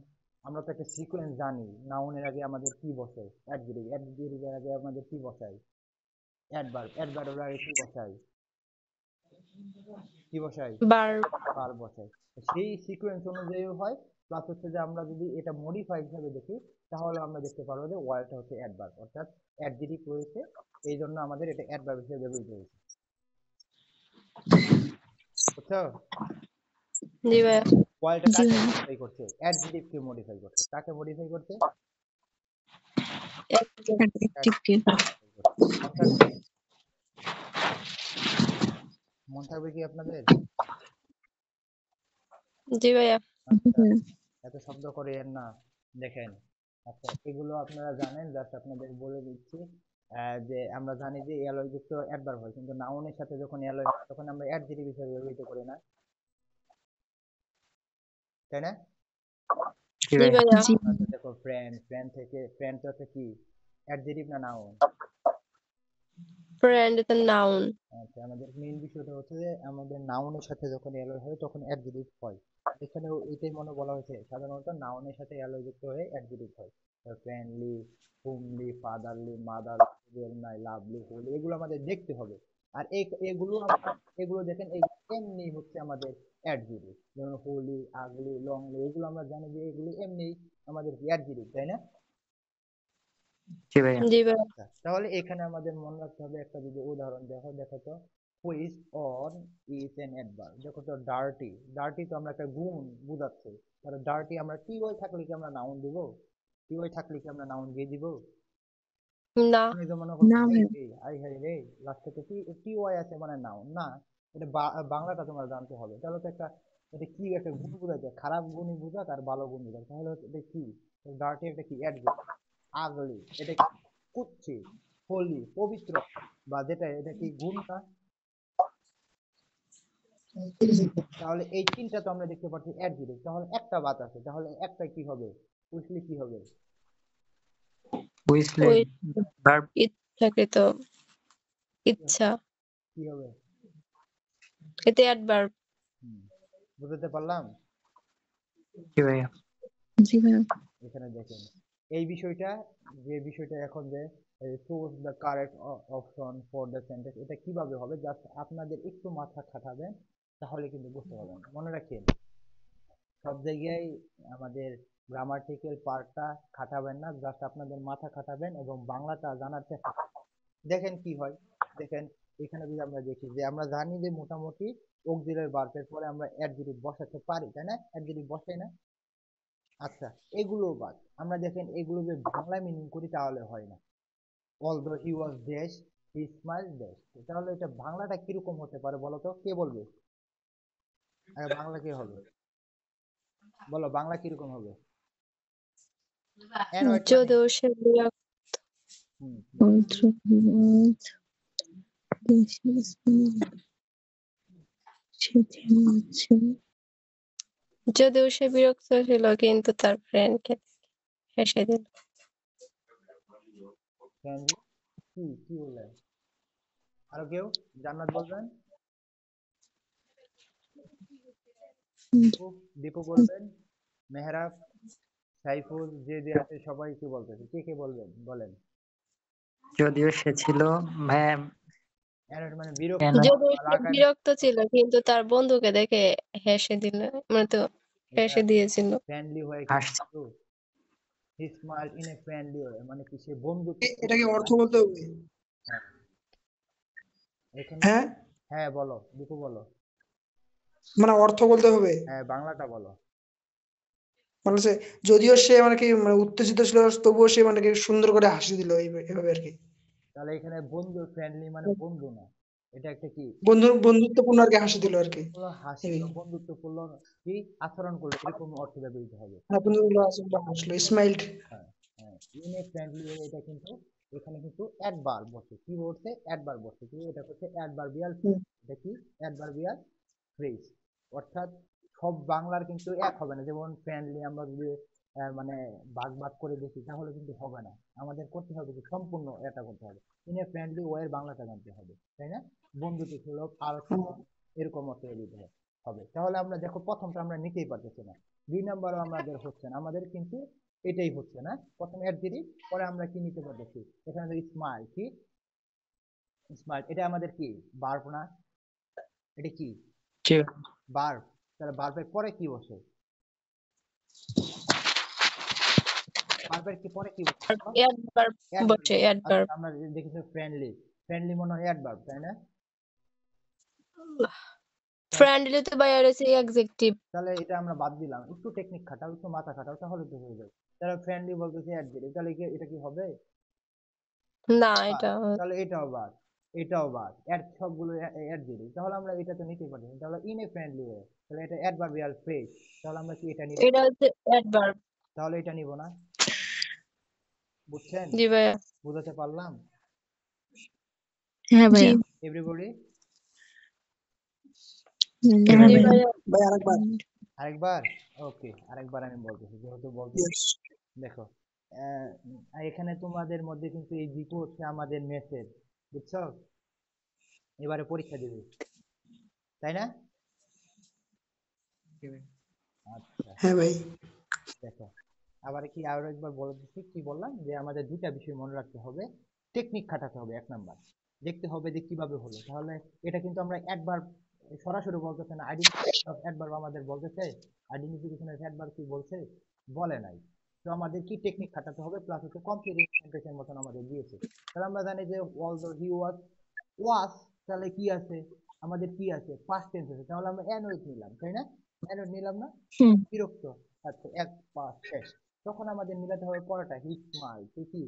আমরা তো একটা সিকোয়েন্স জানি, নাউনের আগে আমাদের কি বসে, অ্যাডজেক্টিভ, অ্যাডজেক্টিভের আগে আমাদের কি বসাই, অ্যাডভার্ব, অ্যাডভার্বের আগে কি বসাই, কি বসাই, ভার্ব। ভার্ব বসাই। সেই সিকোয়েন্স অনুযায়ী হয়, প্লাস হচ্ছে যে আমরা যদি এটা মডিফাই হিসাবে দেখি, তাহলে আমরা দেখতে পারবো যে ওয়ার্ডটা হচ্ছে অ্যাডভার্ব, অর্থাৎ অ্যাডজেক্টিভ রয়েছে, এই জন্য আমাদের এটা অ্যাডভার্ব হিসেবে ব্যবহৃত হয়েছে, বুঝছো? জি ভাই। ওয়ার্ডটা জি কাকে ভাই, মডিফাই করছে, অ্যাডজেক্টিভ কে মডিফাই করছে, কাকে মডিফাই করছে, অ্যাডজেক্টিভকে। মন থাকবে, মন থাকবে কি আপনাদের? জি ভাইয়া। আচ্ছা, এত শব্দ করেন না, দেখেন। আচ্ছা, এগুলো আপনারা জানেন, জাস্ট আপনাদের বলে দিচ্ছি, যে আমরা জানি যে অ্যালয় যুক্ত অ্যাডভার্ব হয়, কিন্তু নাউনের সাথে যখন অ্যালয় হয় তখন আমরা অ্যাডজেক্টিভ হিসেবে ব্যবহৃত করি না, তাই না? কি জি ভাই? ভাইয়া। জি আচ্ছা দেখো, ফ্রেন্ড, ফ্রেন্ড থেকে ফ্রেন্ড হচ্ছে কি, অ্যাডজেক্টিভ না নাউন? ফ্রেন্ড এটা নাউন। আচ্ছা, আমাদের মেইন বিষয়টা হচ্ছে যে আমাদের নাউনের সাথে যখন অ্যালয় হয় তখন অ্যাডজেক্টিভ হয়, এখানেও এটাই মনে বলা হয়েছে, সাধারণত নাউনের সাথে অ্যালয় যুক্ত হয়ে অ্যাডজেক্টিভ হয়। ফ্রেন্ডলি, হোমলি, ফাদারলি, মাদার, নাই, লাভলি, হোলি, এগুলো আমাদের দেখতে হবে। আর এগুলো এগুলো দেখেন, এগুলো এমনি হচ্ছে আমাদের অ্যাডজেক্টিভ, যেমন হোলি, আগলি, লংলি, এগুলো আমরা জানি যে এগুলো এমনি আমাদের অ্যাডজেক্টিভ, তাই না? জি ভাইয়া। জি ভাইয়া। আচ্ছা, তাহলে এখানে আমাদের মনে রাখতে হবে একটা, যদি উদাহরণ দেখো, দেখো তো, which on is an adverb, দেখো তো, ডার্টি, ডার্টি তো আমরা একটা গুণ বুঝাচ্ছে, তাহলে ডার্টি আমরা টি ওয়াই থাকলে কি আমরা নাউন দিব, টি ওয়াই থাকলে কি আমরা নাউন দিয়ে দিব? না। তুমি তো মনে না করছো ভাই, এই আই হাই রে, লাস্টে তো টি টি ওয়াই আছে মানে নাউন না, এটা বাংলাটা তোমার জানতে হবে, তাহলে তো একটা, এটা কি একটা গুণ বোঝাচ্ছে, খারাপ গুণই বোঝাক আর ভালো গুণ বোঝাক, তাহলে এটা কি, ডার্টি একটা কি অ্যাডজেক্টিভ, আগলি, এটা কি কুৎসিত, হোলি পবিত্র, বা যেটা এটা কি গুণ না? তাহলে এই তিনটা তো আমরা দেখতে পাচ্ছি অ্যাডজেক্টিভ, তাহলে একটা বাদ আছে, তাহলে একটা কি হবে? বুঝলি কি হবে? বুঝলে ওই ভার্ব ইচ্ছাকৃত, ইচ্ছা, কি হবে? এতে অ্যাডভার্ব। হুম, বুঝতে পারলাম? কি ভাইয়া? জি ভাইয়া। এখানে দেখেন এই বিষয়টা, যে বিষয়টা এখন যে choose the correct option for the sentence, এটা কিভাবে হবে জাস্ট আপনাদের একটু মাথা খাটাবেন, তাহলে কিন্তু বুঝতে পারবেন। মনে রাখেন সব জায়গায় আমাদের গ্রামাটিক্যাল পার্টটা খাটাবেন না, জাস্ট আপনাদের মাথা খাটাবেন এবং বাংলাটা জানার চেষ্টা করবেন। দেখেন কি হয়, দেখেন এখানে যদি আমরা দেখি যে আমরা জানি যে মোটামুটি অক্সিলারি ভার্বের পরে আমরা অ্যাডজেক্টিভ বসাতে পারি, তাই না? অ্যাডজেক্টিভ বসাই না? আচ্ছা, এগুলো বাদ আমরা দেখেন এগুলো যে বাংলায় মিনিং করি তাহলে হয় না। Although he was dash he smile dash, তাহলে এটা বাংলাটা কিরকম হতে পারে বলো তো? কে বলবে? আরে বাংলা কি হবে? বলো বাংলা কিরকম হবে? অ্যানয়েড মানে যদিও সে বিরক্ত, হুম Although he was যদিও সে বিরক্ত ছিল কিন্তু তার ফ্রেন্ডকে হেসে দিল। ফ্রেন্ডলি, কি কি বললেন? আরো কেউ? জান্নাত বলবেন, দীপু দীপু বলবেন, মেহরাব, সাইফুল, যে যে আছে সবাই কি বলতেছে, কে কে বলবেন বলেন। যদিও সে ছিল ভাইয়া অ্যানয়েড মানে বিরক্ত কেন যদিও বা সে রাগান্বিত। বিরক্ত ছিল কিন্তু তার বন্ধুকে দেখে হেসে দিল, মানে তো এটা হেসে দিয়েছিল। ফ্রেন্ডলি হয়ে কি হাসছে। বন্ধু? হি smile in a friendly way, মানে কি সে বন্ধুত্ব। এটা কি অর্থ বলতে হবে? হ্যাঁ, এখানে হ্যাঁ, হ্যাঁ বলো দীপু বলো, মানে অর্থ বলতে হবে। হ্যাঁ বাংলাটা বলো। মানে সে যদিও সে মানে কি মানে উত্তেজিত ছিল, তবুও সে মানে কি সুন্দর করে হাসি দিল এইভাবে আর কি। তাহলে এখানে বন্ধু, ফ্রেন্ডলি মানে বন্ধু না, এটা একটা কি বন্ধুত্বপূর্ণ আর কি হাসি দিল আর কি। হলো হাসি এই বা বন্ধুত্বপূর্ণ কি আচরণ করলো, এরকম অর্থ ব্যবহৃত হবে। হাসলো, স্মাইলড। হ্যাঁ, হ্যাঁ ইন এ ফ্রেন্ডলি ওয়ে, এটা কিন্তু এখানে কিন্তু অ্যাডভার্ব বসে, কি বলছে? অ্যাডভার্ব বসে, কি এটা হচ্ছে অ্যাডভার্বিয়াল ফ্রেজ। এটা কি অ্যাডভার্বিয়াল ফ্রেজ, অর্থাৎ সব বাংলার কিন্তু এক হবে না। যেমন ফ্রেন্ডলি আমরা যদি মানে ভাগ ভাগ করে দেখি তাহলে কিন্তু হবে না, আমাদের করতে হবে কি সম্পূর্ণ এটা করতে হবে। ইন এ ফ্রেন্ডলি ওয়ের বাংলাটা জানতে হবে, তাই না? বন্ধুত্ব সুলভ আলোচনা, এরকম অর্থ ব্যবহৃত হবে। তাহলে আমরা দেখো প্রথমটা আমরা নিতেই পারতেছি না, 2 নম্বরও আমাদের হচ্ছে না, আমাদের কিন্তু এটাই হচ্ছে না। প্রথম অ্যাডজেক্টিভ, পরে আমরা কি নিতে পারতেছি? এখানে স্মাইল, কি স্মাইল, এটা আমাদের কি ভার্ব না? এটা কি জি ভার্ব? তাহলে ভার্বের পরে কি বসে? ভার্বের কি পরে কি বসে? Adverb adverb. বসে, অ্যাডভার্ব। আচ্ছা আমরা দেখেছি ফ্রেন্ডলি, ফ্রেন্ডলি মনে হয় অ্যাডভার্ব, তাই না? ফ্রেন্ডলি তো বাইরে রয়েছে অ্যাডজেক্টিভ। তাহলে এটা আমরা বাদ দিলাম, একটু টেকনিক খাটাও, একটু মাথা খাটাও, তাহলে তো হয়ে যাবে। তাহলে ফ্রেন্ডলি বলতেছে অ্যাডজেক্টিভ, তাহলে এটা কি হবে? না, বাদ। এটা তাহলে এটাও বাদ, এটাও বাদ, এর সবগুলো অ্যাডজেক্টিভ, তাহলে আমরা এটা তো নিতে পারি না। তাহলে ইন এ ফ্রেন্ডলি ওয়ে, তাহলে এটা অ্যাডভার্বিয়াল ফ্রেজ, তাহলে আমরা কি এটা নিব? এটা হচ্ছে অ্যাডভার্ব। তাহলে এটা নিব না। বুঝছেন? জি ভাইয়া। বুঝাতে পারলাম হ্যাঁ জি ভাইয়া। এভরিবডি? কি হ্যাঁ জি ভাইয়া? ভাইয়া। ভাইয়া। ভাই আরেকবার। আরেকবার? ওকে, আরেকবার আমি বলতেছি, যেহেতু বলতে Yes. দেখো আহ, এখানে তোমাদের মধ্যে কিন্তু এই জিপু হচ্ছে আমাদের মেসেজ, বুঝছো? এবারে পরীক্ষা দিবে, তাই না? আচ্ছা হ্যাঁ ভাই। দেখো, আবার কি আরো একবার বলে দিচ্ছি, কি বললাম যে আমাদের দুইটা বিষয় মনে রাখতে হবে, টেকনিক খাটাতে হবে। 1 নাম্বার, দেখতে হবে যে কিভাবে হলো। তাহলে এটা কিন্তু আমরা একবার সরাসরি বলতেছে না, আইডেন্টিফিকেশন অফ অ্যাডভার্ব আমাদের বলতেছে, আইডেন্টিফিকেশন অফ অ্যাডভার্ব কি বলছে? বলে নাই। তো আমাদের কি টেকনিক খাটাতে হবে, প্লাস হচ্ছে কমপ্লিট সেন্টেন্সের মতন আমাদের দিয়েছে। তাহলে আমরা জানি যে অলদো হি ওয়াজ, ওয়াজ, তাহলে কি আছে আমাদের? কি আছে? পাস্ট টেন্স আছে, তাহলে আমরা অ্যানোয়েড নিলাম, তাই না? অ্যানোয়েড নিলাম না? হুম। বিরক্ত, আচ্ছা এক পাস শেষ। তখন আমাদের মিলাতে হবে পড়াটা, হি স্মাইল, কি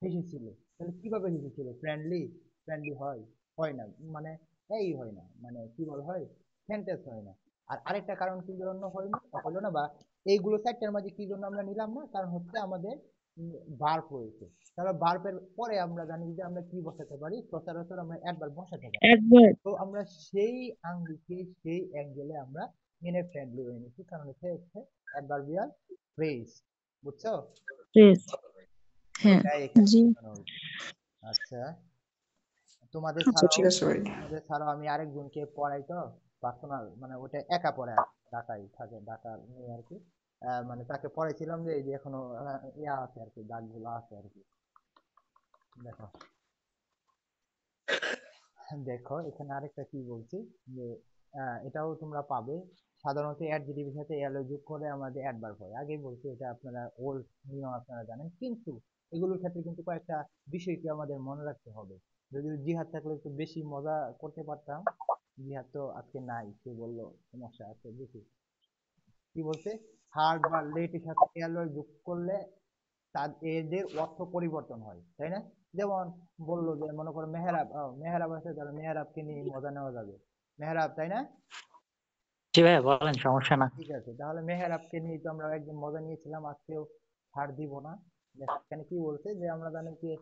হেসেছিল। তাহলে কিভাবে হেসেছিল? ফ্রেন্ডলি, ফ্রেন্ডলি হয়? হয় না, মানে এই হয় না, মানে কি বল হয়, সেন্টেন্স হয় না। আর আরেকটা কারণ কি জন্য হলো না, বা এইগুলো 4টার মাঝে কি জন্য আমরা নিলাম না? কারণ হচ্ছে আমাদের ভার্ব রয়েছে, তাহলে ভার্বের পরে আমরা জানি যে আমরা কি বসাতে পারি, সচরাচর আমরা অ্যাডভার্ব বসাতে পারি। একবার তো আমরা সেই আঙ্গিকে সেই অ্যাঙ্গেলে আমরা এনএ ফ্রেন্ডলি হয়ে নিচ্ছি, কারণ হচ্ছে অ্যাডভার্বিয়াল ফ্রেজ। বুঝছো? প্রেস হ্যাঁ এটাই এখানে জি বোঝানো হয়েছে। আচ্ছা, তোমাদের আচ্ছা ছাড়াও ঠিক আছে ভাই। তোমাদের ছাড়াও আমি আরেকজনকে পড়াই তো, পার্সোনাল, মানে ওটা একা পড়ে ঢাকায় থাকে, ঢাকার মেয়ে আর কি। মানে তাকে পড়াইছিলাম যে এই যে এখনো ইয়া আছে আর কি, দাগগুলো আছে আর কি। দেখো দেখো এখানে আরেকটা কি বলছি, যে এটাও তোমরা পাবে। সাধারণত অ্যাডজেক্টিভের সাথে এলো যোগ করে আমাদের অ্যাডভার্ব হয়, আগেই বলছি এটা আপনারা ওল্ড নিয়ম আপনারা জানেন, কিন্তু এগুলোর ক্ষেত্রে কিন্তু কয়েকটা বিষয়কে আমাদের মনে রাখতে হবে। যদি জিহাদ থাকলে একটু বেশি মজা করতে পারতাম, জিহাদ তো আজকে নাই, সে বললো সমস্যা আছে বেশি। কি বলছে, হার্ড বা লেটের সাথে এলো যোগ করলে এদের অর্থ পরিবর্তন হয়, তাই না? যেমন বললো যে মনে করো মেহরাব, মেহরাব আছে, তাহলে মেহরাবকে নিয়ে মজা নেওয়া যাবে, মেহরাব, তাই না? জি ভাইয়া বলেন, সমস্যা না। ঠিক আছে, তাহলে মেহরাবকে নিয়ে তো আমরা একদম মজা নিয়েছিলাম, আজকেও ছাড় দিব না। দেখো এখানে কি বলছে, যে আমরা জানি যে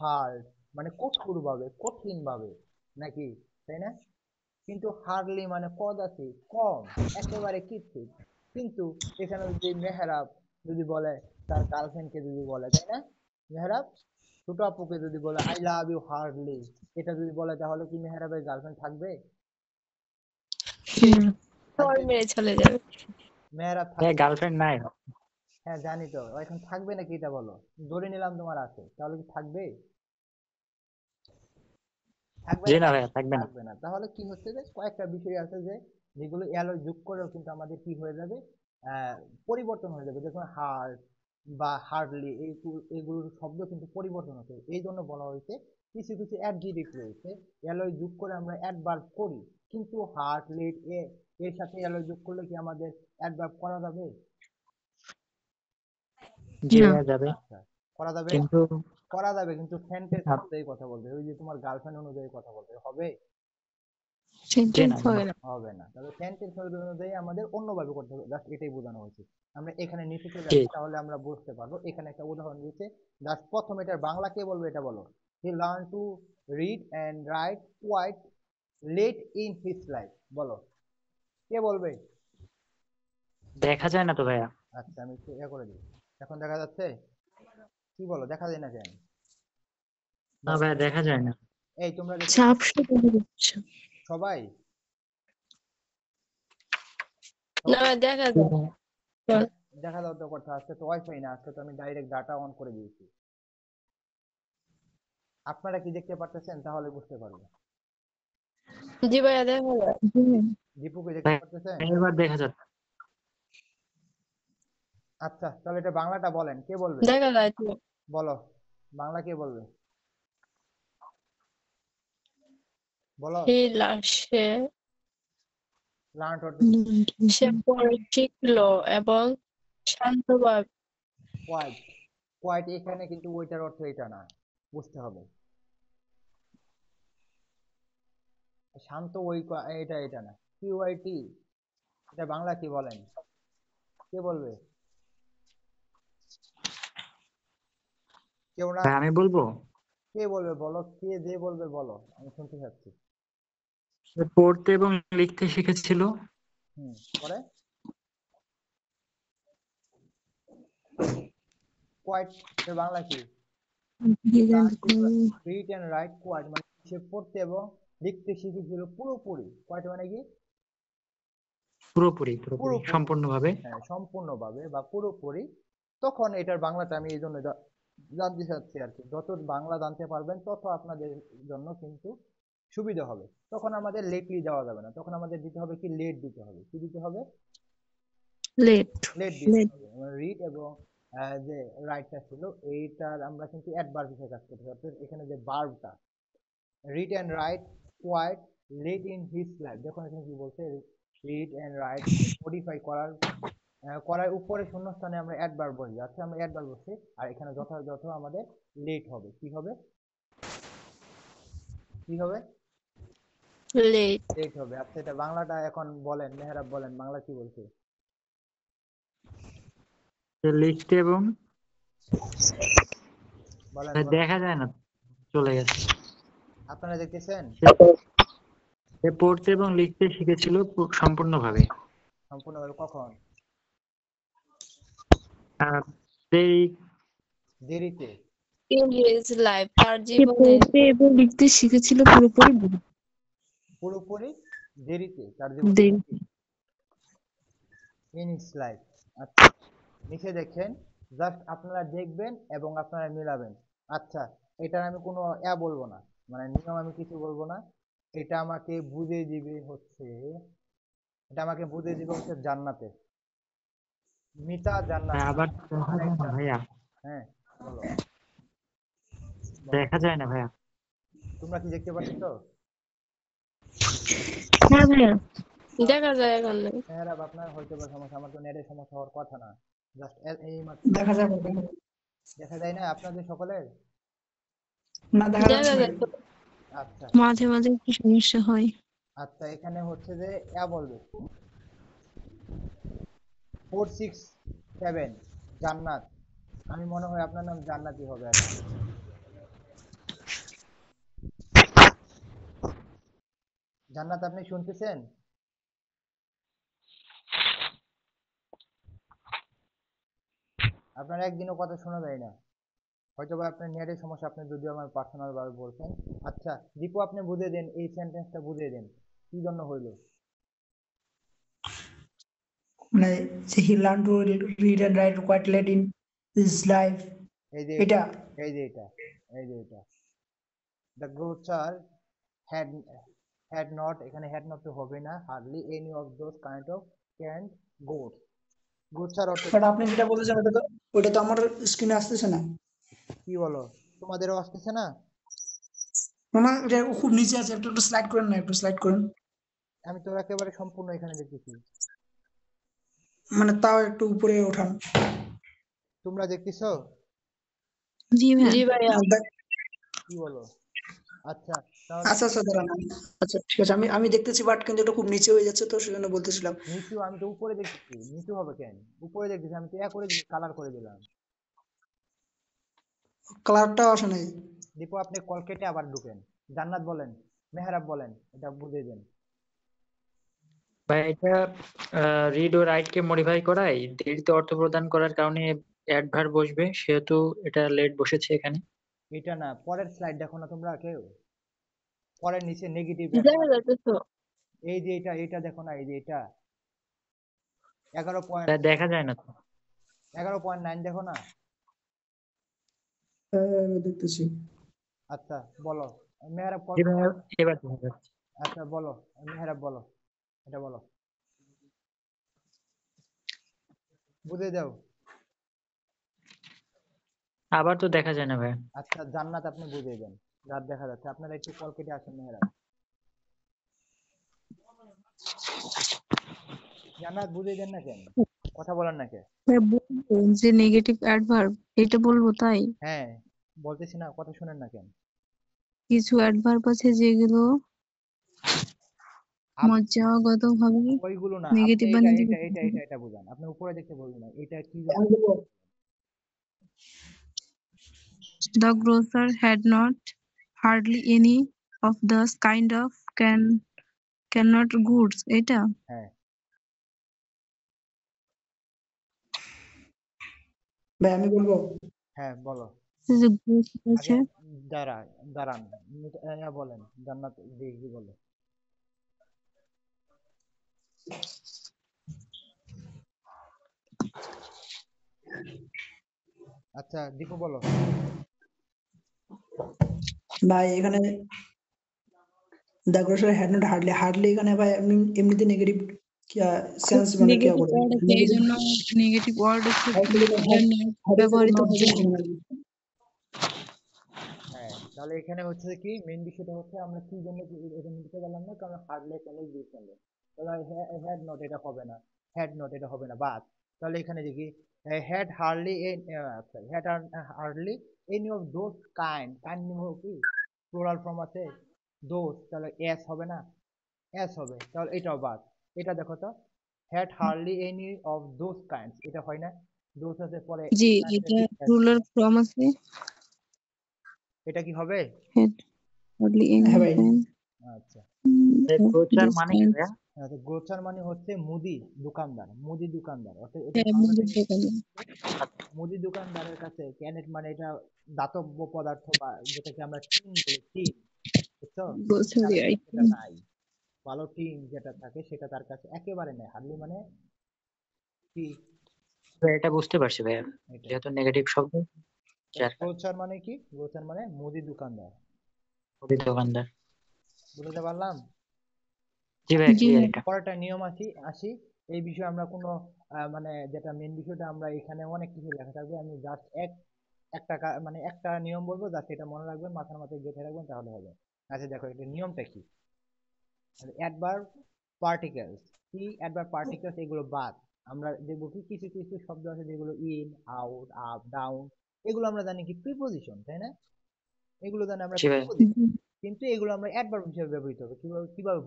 হার্ড মানে কঠোর ভাবে, কঠিন ভাবে, নাকি, তাই না? কিন্তু হার্ডলি মানে কদাচি, কম, একেবারে কিচ্ছু। কিন্তু এখানে যদি মেহরাব যদি বলে তার গার্লফ্রেন্ডকে যদি বলে, তাই না, মেহরাব ছোট আপুকে যদি বলে আই লাভ ইউ হার্ডলি, এটা যদি বলে, তাহলে কি মেহরাবের গার্লফ্রেন্ড থাকবে? হুম চর থাকবে না। মেরে চলে যাবে। মেহরাব ভাইয়া থাকবে? গার্লফ্রেন্ড নাই? হ্যাঁ জানি তো, ও এখন থাকবে নাকি এটা বলো, ধরে নিলাম তোমার আছে, তাহলে কি থাকবে? থাকবে জি না? না ভাইয়া, থাকবে না। থাকবে না। তাহলে কি হচ্ছে, যে কয়েকটা বিষয় আছে যে যেগুলো এলো যোগ করেও কিন্তু আমাদের কি হয়ে যাবে, আহ পরিবর্তন হয়ে যাবে, দেখুন হার্ড বা হার্ডলি এগুলোর শব্দ কিন্তু পরিবর্তন হচ্ছে, এই জন্য বলা হয়েছে কিছু কিছু অ্যাডজেক্টিভ রয়েছে এলো যোগ করে আমরা অ্যাডভার্ব করি, কিন্তু হার্ড লেট এর সাথে এলো যোগ করলে কি আমাদের অ্যাডভার্ব করা যাবে? জি না ভাইয়া যাবে, আচ্ছা, করা যাবে। কিন্তু করা যাবে, কিন্তু সেন্টেন্স অনুযায়ী কথা বলবে, ওই যে তোমার গার্লফ্রেন্ড অনুযায়ী কথা বলবে, হবে? জি সেন্টেন্স না হয় না হবে না। তাহলে সেন্টেন্স অনুযায়ী আমাদের অন্যভাবে করতে হবে, জাস্ট এটাই বোঝানো হয়েছে। আমরা এখানে নিচে চলে জি। আসি, তাহলে আমরা বুঝতে পারবো। এখানে একটা উদাহরণ দিয়েছে, জাস্ট প্রথম এটার বাংলা কে বলবে এটা বলো। He learn to read and write quite late in his life, বলো কে বলবে? দেখা যায় না তো ভাইয়া। আচ্ছা আমি একটু ইয়ে করে দিই, এখন দেখা যাচ্ছে? কি বলো, দেখা যায় না কেন? না বলো, ভাইয়া দেখা যায় না। এই তোমরা দেখতে পাচ্ছ ঝাপসা দেখা যাচ্ছে সবাই? না দেখা জি যায়। ভাইয়া। দেখা দাও তো কথা, আজকে তো ওয়াইফাই না, আজকে তো আমি ডাইরেক্ট ডাটা অন করে দিয়েছি। আপনারা কি দেখতে পারতেছেন? তাহলে বুঝতে পারবো। জি ভাইয়া দেখা যায়। হুম, দীপুকে দেখতে ভাইয়া, পারতেছেন? এবার দেখা যাচ্ছে। আচ্ছা তাহলে এটা বাংলাটা বলেন, কে বলবে? দেখা যায় তো। বলো, বাংলা কে বলবে, বলো। সে লার্ন টু সে পরে শিখলো এবং শান্তভাবে। কোয়াইট, কোয়াইট এখানে কিন্তু ওইটার অর্থ এটা না, বুঝতে হবে। শান্ত ওই এটা এটা না, কিউআইটি, এটা বাংলা কি বলেন, কে বলবে? কেউ না? ভাই আমি বলবো, কে বলবে বলো, কে যে বলবে বলো, আমি শুনতে চাচ্ছি। সে পড়তে এবং লিখতে শিখেছিল। পরে কোয়াইট এর বাংলা কি? Design read and write quite মানে সে পড়তে এবং লিখতে শিখেছিল পুরোপুরি, কোয়াইট মানে কি? পুরোপুরি পুরোপুরি পুরোপুরি, সম্পূর্ণভাবে। হ্যাঁ সম্পূর্ণভাবে বা পুরোপুরি। তখন এটার বাংলাটা আমি এই জন্য জানতে চাচ্ছি আর কি, যত বাংলা জানতে পারবেন তত আপনাদের জন্য কিন্তু সুবিধা হবে। তখন আমাদের লেটলি দেওয়া যাবে না, তখন আমাদের দিতে হবে কি, লেট দিতে হবে। কি দিতে হবে? লেট লেট দিতে লেট হবে। রিড এবং যে রাইটটা ছিল এইটার আমরা কিন্তু অ্যাডভার্ব হিসেবে কাজ করতে হবে। এখানে যে ভার্বটা read and write quite late in his life, দেখুন এখানে কি বলছে, রিড এন্ড রাইট মডিফাই করার উপরে শূন্যস্থানে আমরা অ্যাডভার্ব বসি, আচ্ছা আমরা অ্যাডভার্ব বসি, আর এখানে যথাযথ আমাদের লেট হবে, কি হবে, কি হবে, লেট লেট হবে। আচ্ছা এটা বাংলাটা এখন বলেন, মেহরাব বলেন বাংলা কি বলছে? সে লিখতে এবং বলেন ভাই বলেন। দেখা যায় না, চলে গেছে। আপনারা দেখতেছেন সে পড়তে এবং লিখতে শিখেছিল সম্পূর্ণভাবে। সম্পূর্ণভাবে কখন? আহ, এই দেরিতে। in his life তার সে জীবনে পড়তে এবং লিখতে শিখেছিল পুরোপুরি পুরোপুরি দেরিতে তার জীবনে। দেরিতে। In his life. আচ্ছা, নিচে দেখেন, জাস্ট আপনারা দেখবেন এবং আপনারা মিলাবেন। আচ্ছা, এটার আমি কোনো বলবো না, মানে নিয়ম আমি কিছু বলবো না। এটা আমাকে বুঝিয়ে দিবে হচ্ছে, এটা আমাকে বুঝিয়ে দিবে হচ্ছে জান্নাতে। মিতা জান্নাত আবার দেখা যায় না আরেকটা। ভাইয়া, হ্যাঁ, বলো বলো। দেখা যায় না ভাইয়া। তোমরা কি দেখতে পাচ্ছ তো? হ্যাঁ ভাইয়া, দেখা যায় এখন নাই। মেহরাব, আপনার হয়তো বা সমস্যা, আমার তো নেটের সমস্যা হওয়ার কথা না। জাস্ট এই মাত্র দেখা যাবে দেখা যায় না আপনাদের সকলের? না, দেখা দেখা যাচ্ছে না। যায় তো। আচ্ছা মাঝে মাঝে একটু সমস্যা হয়। আচ্ছা, এখানে হচ্ছে যে বলবে 467 জান্নাত। আমি মনে হয় আপনার নাম জান্নাতি হবে আর কি। জান্নাত, আপনি শুনতেছেন? আপনার একদিনও কথা শোনা যায় না, হয়তো বা আপনার নেটের সমস্যা, আপনি যদিও আমার পার্সোনাল ভাবে বলছেন। আচ্ছা দীপু, আপনি বুঝিয়ে দেন, এই সেন্টেন্সটা বুঝিয়ে দেন কি জন্য হইলো। মানে he learned to read and write quite late in his life, এই যে এটা এই যে এটা এই যে এটা the grocer had had not, এখানে হ্যাড নট তো হবে না, hardly any of those kind of canned goods. Grocer অর্থ বাট আপনি যেটা বলতেছেন ওটা তো আমার স্ক্রিনে আসতেছে না। কি বলো? তোমাদেরও আসতেছে না? না, এটা খুব নিচে আছে, একটু একটু স্লাইড করেন না, একটু স্লাইড করেন। আমি তো একেবারে সম্পূর্ণ এখানে দেখতেছি। মানে তাও একটু উপরে ওঠান। তোমরা দেখতেছো? জি ভাইয়া। জি ভাইয়া। কি বলো? আচ্ছা তাহলে আচ্ছা আচ্ছা, দাঁড়ান। আচ্ছা ঠিক আছে, আমি আমি দেখতেছি, বাট কিন্তু এটা খুব নিচে হয়ে যাচ্ছে, তো সেজন্য বলতেছিলাম। নিচু, আমি তো উপরে দেখতেছি, নিচু হবে কেন? উপরে দেখতেছি, আমি তো করে কালার করে দিলাম। কালারটাও আসে নাই। দীপু, আপনি কল কেটে আবার ঢুকেন। জান্নাত বলেন, মেহরাব বলেন, এটা বুঝিয়ে দেন। ভাই এটা রিড ও রাইট কে মডিফাই করাই দেরিতে অর্থ প্রদান করার কারণে অ্যাডভার্ব বসবে, সেহেতু এটা লেট বসেছে এখানে। এটা না, পরের স্লাইড দেখো না তোমরা কেউ? পরের নিচে নেগেটিভ দেখা অ্যাডভার্ব, যাচ্ছে তো। এই যে এটা দেখো না, এই যে এটা তা দেখা যায় না তো। 11.9 দেখো না? আমি দেখতেছি। আচ্ছা বলো, মেহরাব কল। জি ভাইয়া, এবার দেখা যাচ্ছে। আচ্ছা বলো, মেহরাব বলো, এটা বলো, বুঝিয়ে দাও। আবার তো দেখা যায় না ভাইয়া। আচ্ছা জান্নাত, আপনি বুঝিয়ে দেন। রাত দেখা যাচ্ছে, আপনারা একটু কল কেটে আসেন। মেহরাব, জান্নাত বুঝিয়ে দেন না কেন? কথা বলেন না কেন? ভাইয়া বলবো যে নেগেটিভ অ্যাডভার্ব এটা বলবো তাই? হ্যাঁ, বলতেছি না, কথা শুনেন না কেন? কিছু অ্যাডভার্ব আছে যেগুলো মজ্জাগত ভাবে ওইগুলো না, আপনি নেগেটিভ এটা বানাতে এটা এটা পারবেন। এটা এটা বুঝান, আপনি উপরে দেখতে বলবেন না, এটা কি জন্য? আমি বলবো, The grocer had not hardly any of those kind of cannot goods এটা হ্যাঁ ভাই আমি বলবো। হ্যাঁ বলো। এই যে goods আগে আছে দাঁড়ান, বলেন জান্নাত, দেখবি বলো। আচ্ছা দীপু বলো। ভাই এখানে the grocery had not hardly, hardly এখানে ভাই এমনিতে নেগেটিভ সেন্স মানে কি নেগেটিভ করে ওয়ার্ড আছে এই নেগেটিভ। জন্য নেগেটিভ ওয়ার্ড আছে হ্যাড ব্যবহৃত নট হবে। দিয়ে হ্যাঁ, তাহলে এখানে হচ্ছে কি মেইন বিষয়টা হচ্ছে আমরা কি জন্য এটা নিতে পারলাম না, কারণ হার্ডলি অনেক ইউজ করলে। তাহলে হ্যাড নট এটা হবে না, হ্যাড নট এটা হবে না, বাদ। তাহলে এখানে দেখি হ্যাড হার্ডলি, আচ্ছা had hardly any of those kind, kind কি প্লুরাল ফর্ম আছে দোজ, তাহলে এস হবে না, এস হবে, তাহলে এটাও বাদ। এটা দেখো তো, had hardly any of those kinds, এটা হয় না, গ্রোথ আছে পরে জি আছে, এটা ঠিক আছে। রুলার ফ্রম আছে এটা কি হবে? had hardly any হ্যাঁ ভাই fan আচ্ছা of প্রচার this মানে কি kind. ভাইয়া? আচ্ছা, গ্রোচার মানে হচ্ছে মুদি দোকানদার, মুদি দোকানদার অর্থাৎ এটা হ্যাঁ বাংলাতে মুদির দোকানে মুদি দোকানদারের কাছে ক্যানেট মানে এটা দাতব্য পদার্থ বা যেটাকে আমরা টিন বলি, টিন, বুঝছো? তার গ্রোসারি কাছে সেটা আইটেম নাই, ভালো টিন যেটা থাকে সেটা তার কাছে একেবারে নেই, হার্ডলি মানে কি ভাইয়া, এটা বুঝতে পারছি ভাইয়া, এটা। যেহেতু নেগেটিভ শব্দ যার কারণে। গ্রোচার মানে কি? গ্রোচার মানে মুদি দোকানদার, মুদির দোকানদার। বুঝতে পারলাম? জি ভাইয়া, জি ক্লিয়ার ভাই এটা। পরেরটা নিয়ম আসি আসি এই বিষয়ে আমরা কোনো মানে যেটা মেন বিষয়টা আমরা এখানে অনেক কিছু লেখা থাকবে, আমি জাস্ট একটা মানে একটা নিয়ম বলবো, জাস্ট এটা মনে রাখবেন, মাথার মাথায় গেঁথে রাখবেন, তাহলে হবে। আচ্ছা দেখো এটা নিয়মটা কি, অ্যাডভার্ব পার্টিকেলস, কি অ্যাডভার্ব পার্টিকেলস এগুলো বাদ আমরা দেখবো কি কিছু কিছু শব্দ আছে যেগুলো ইন, আউট, আপ, ডাউন, এগুলো আমরা জানি কি প্রিপোজিশন, তাই না? এগুলো জানি আমরা জি ভাইয়া। প্রিপোজিশন, কিন্তু এগুলো আমরা অ্যাডভার্ব হিসেবে ব্যবহৃত হবে। কিভাবে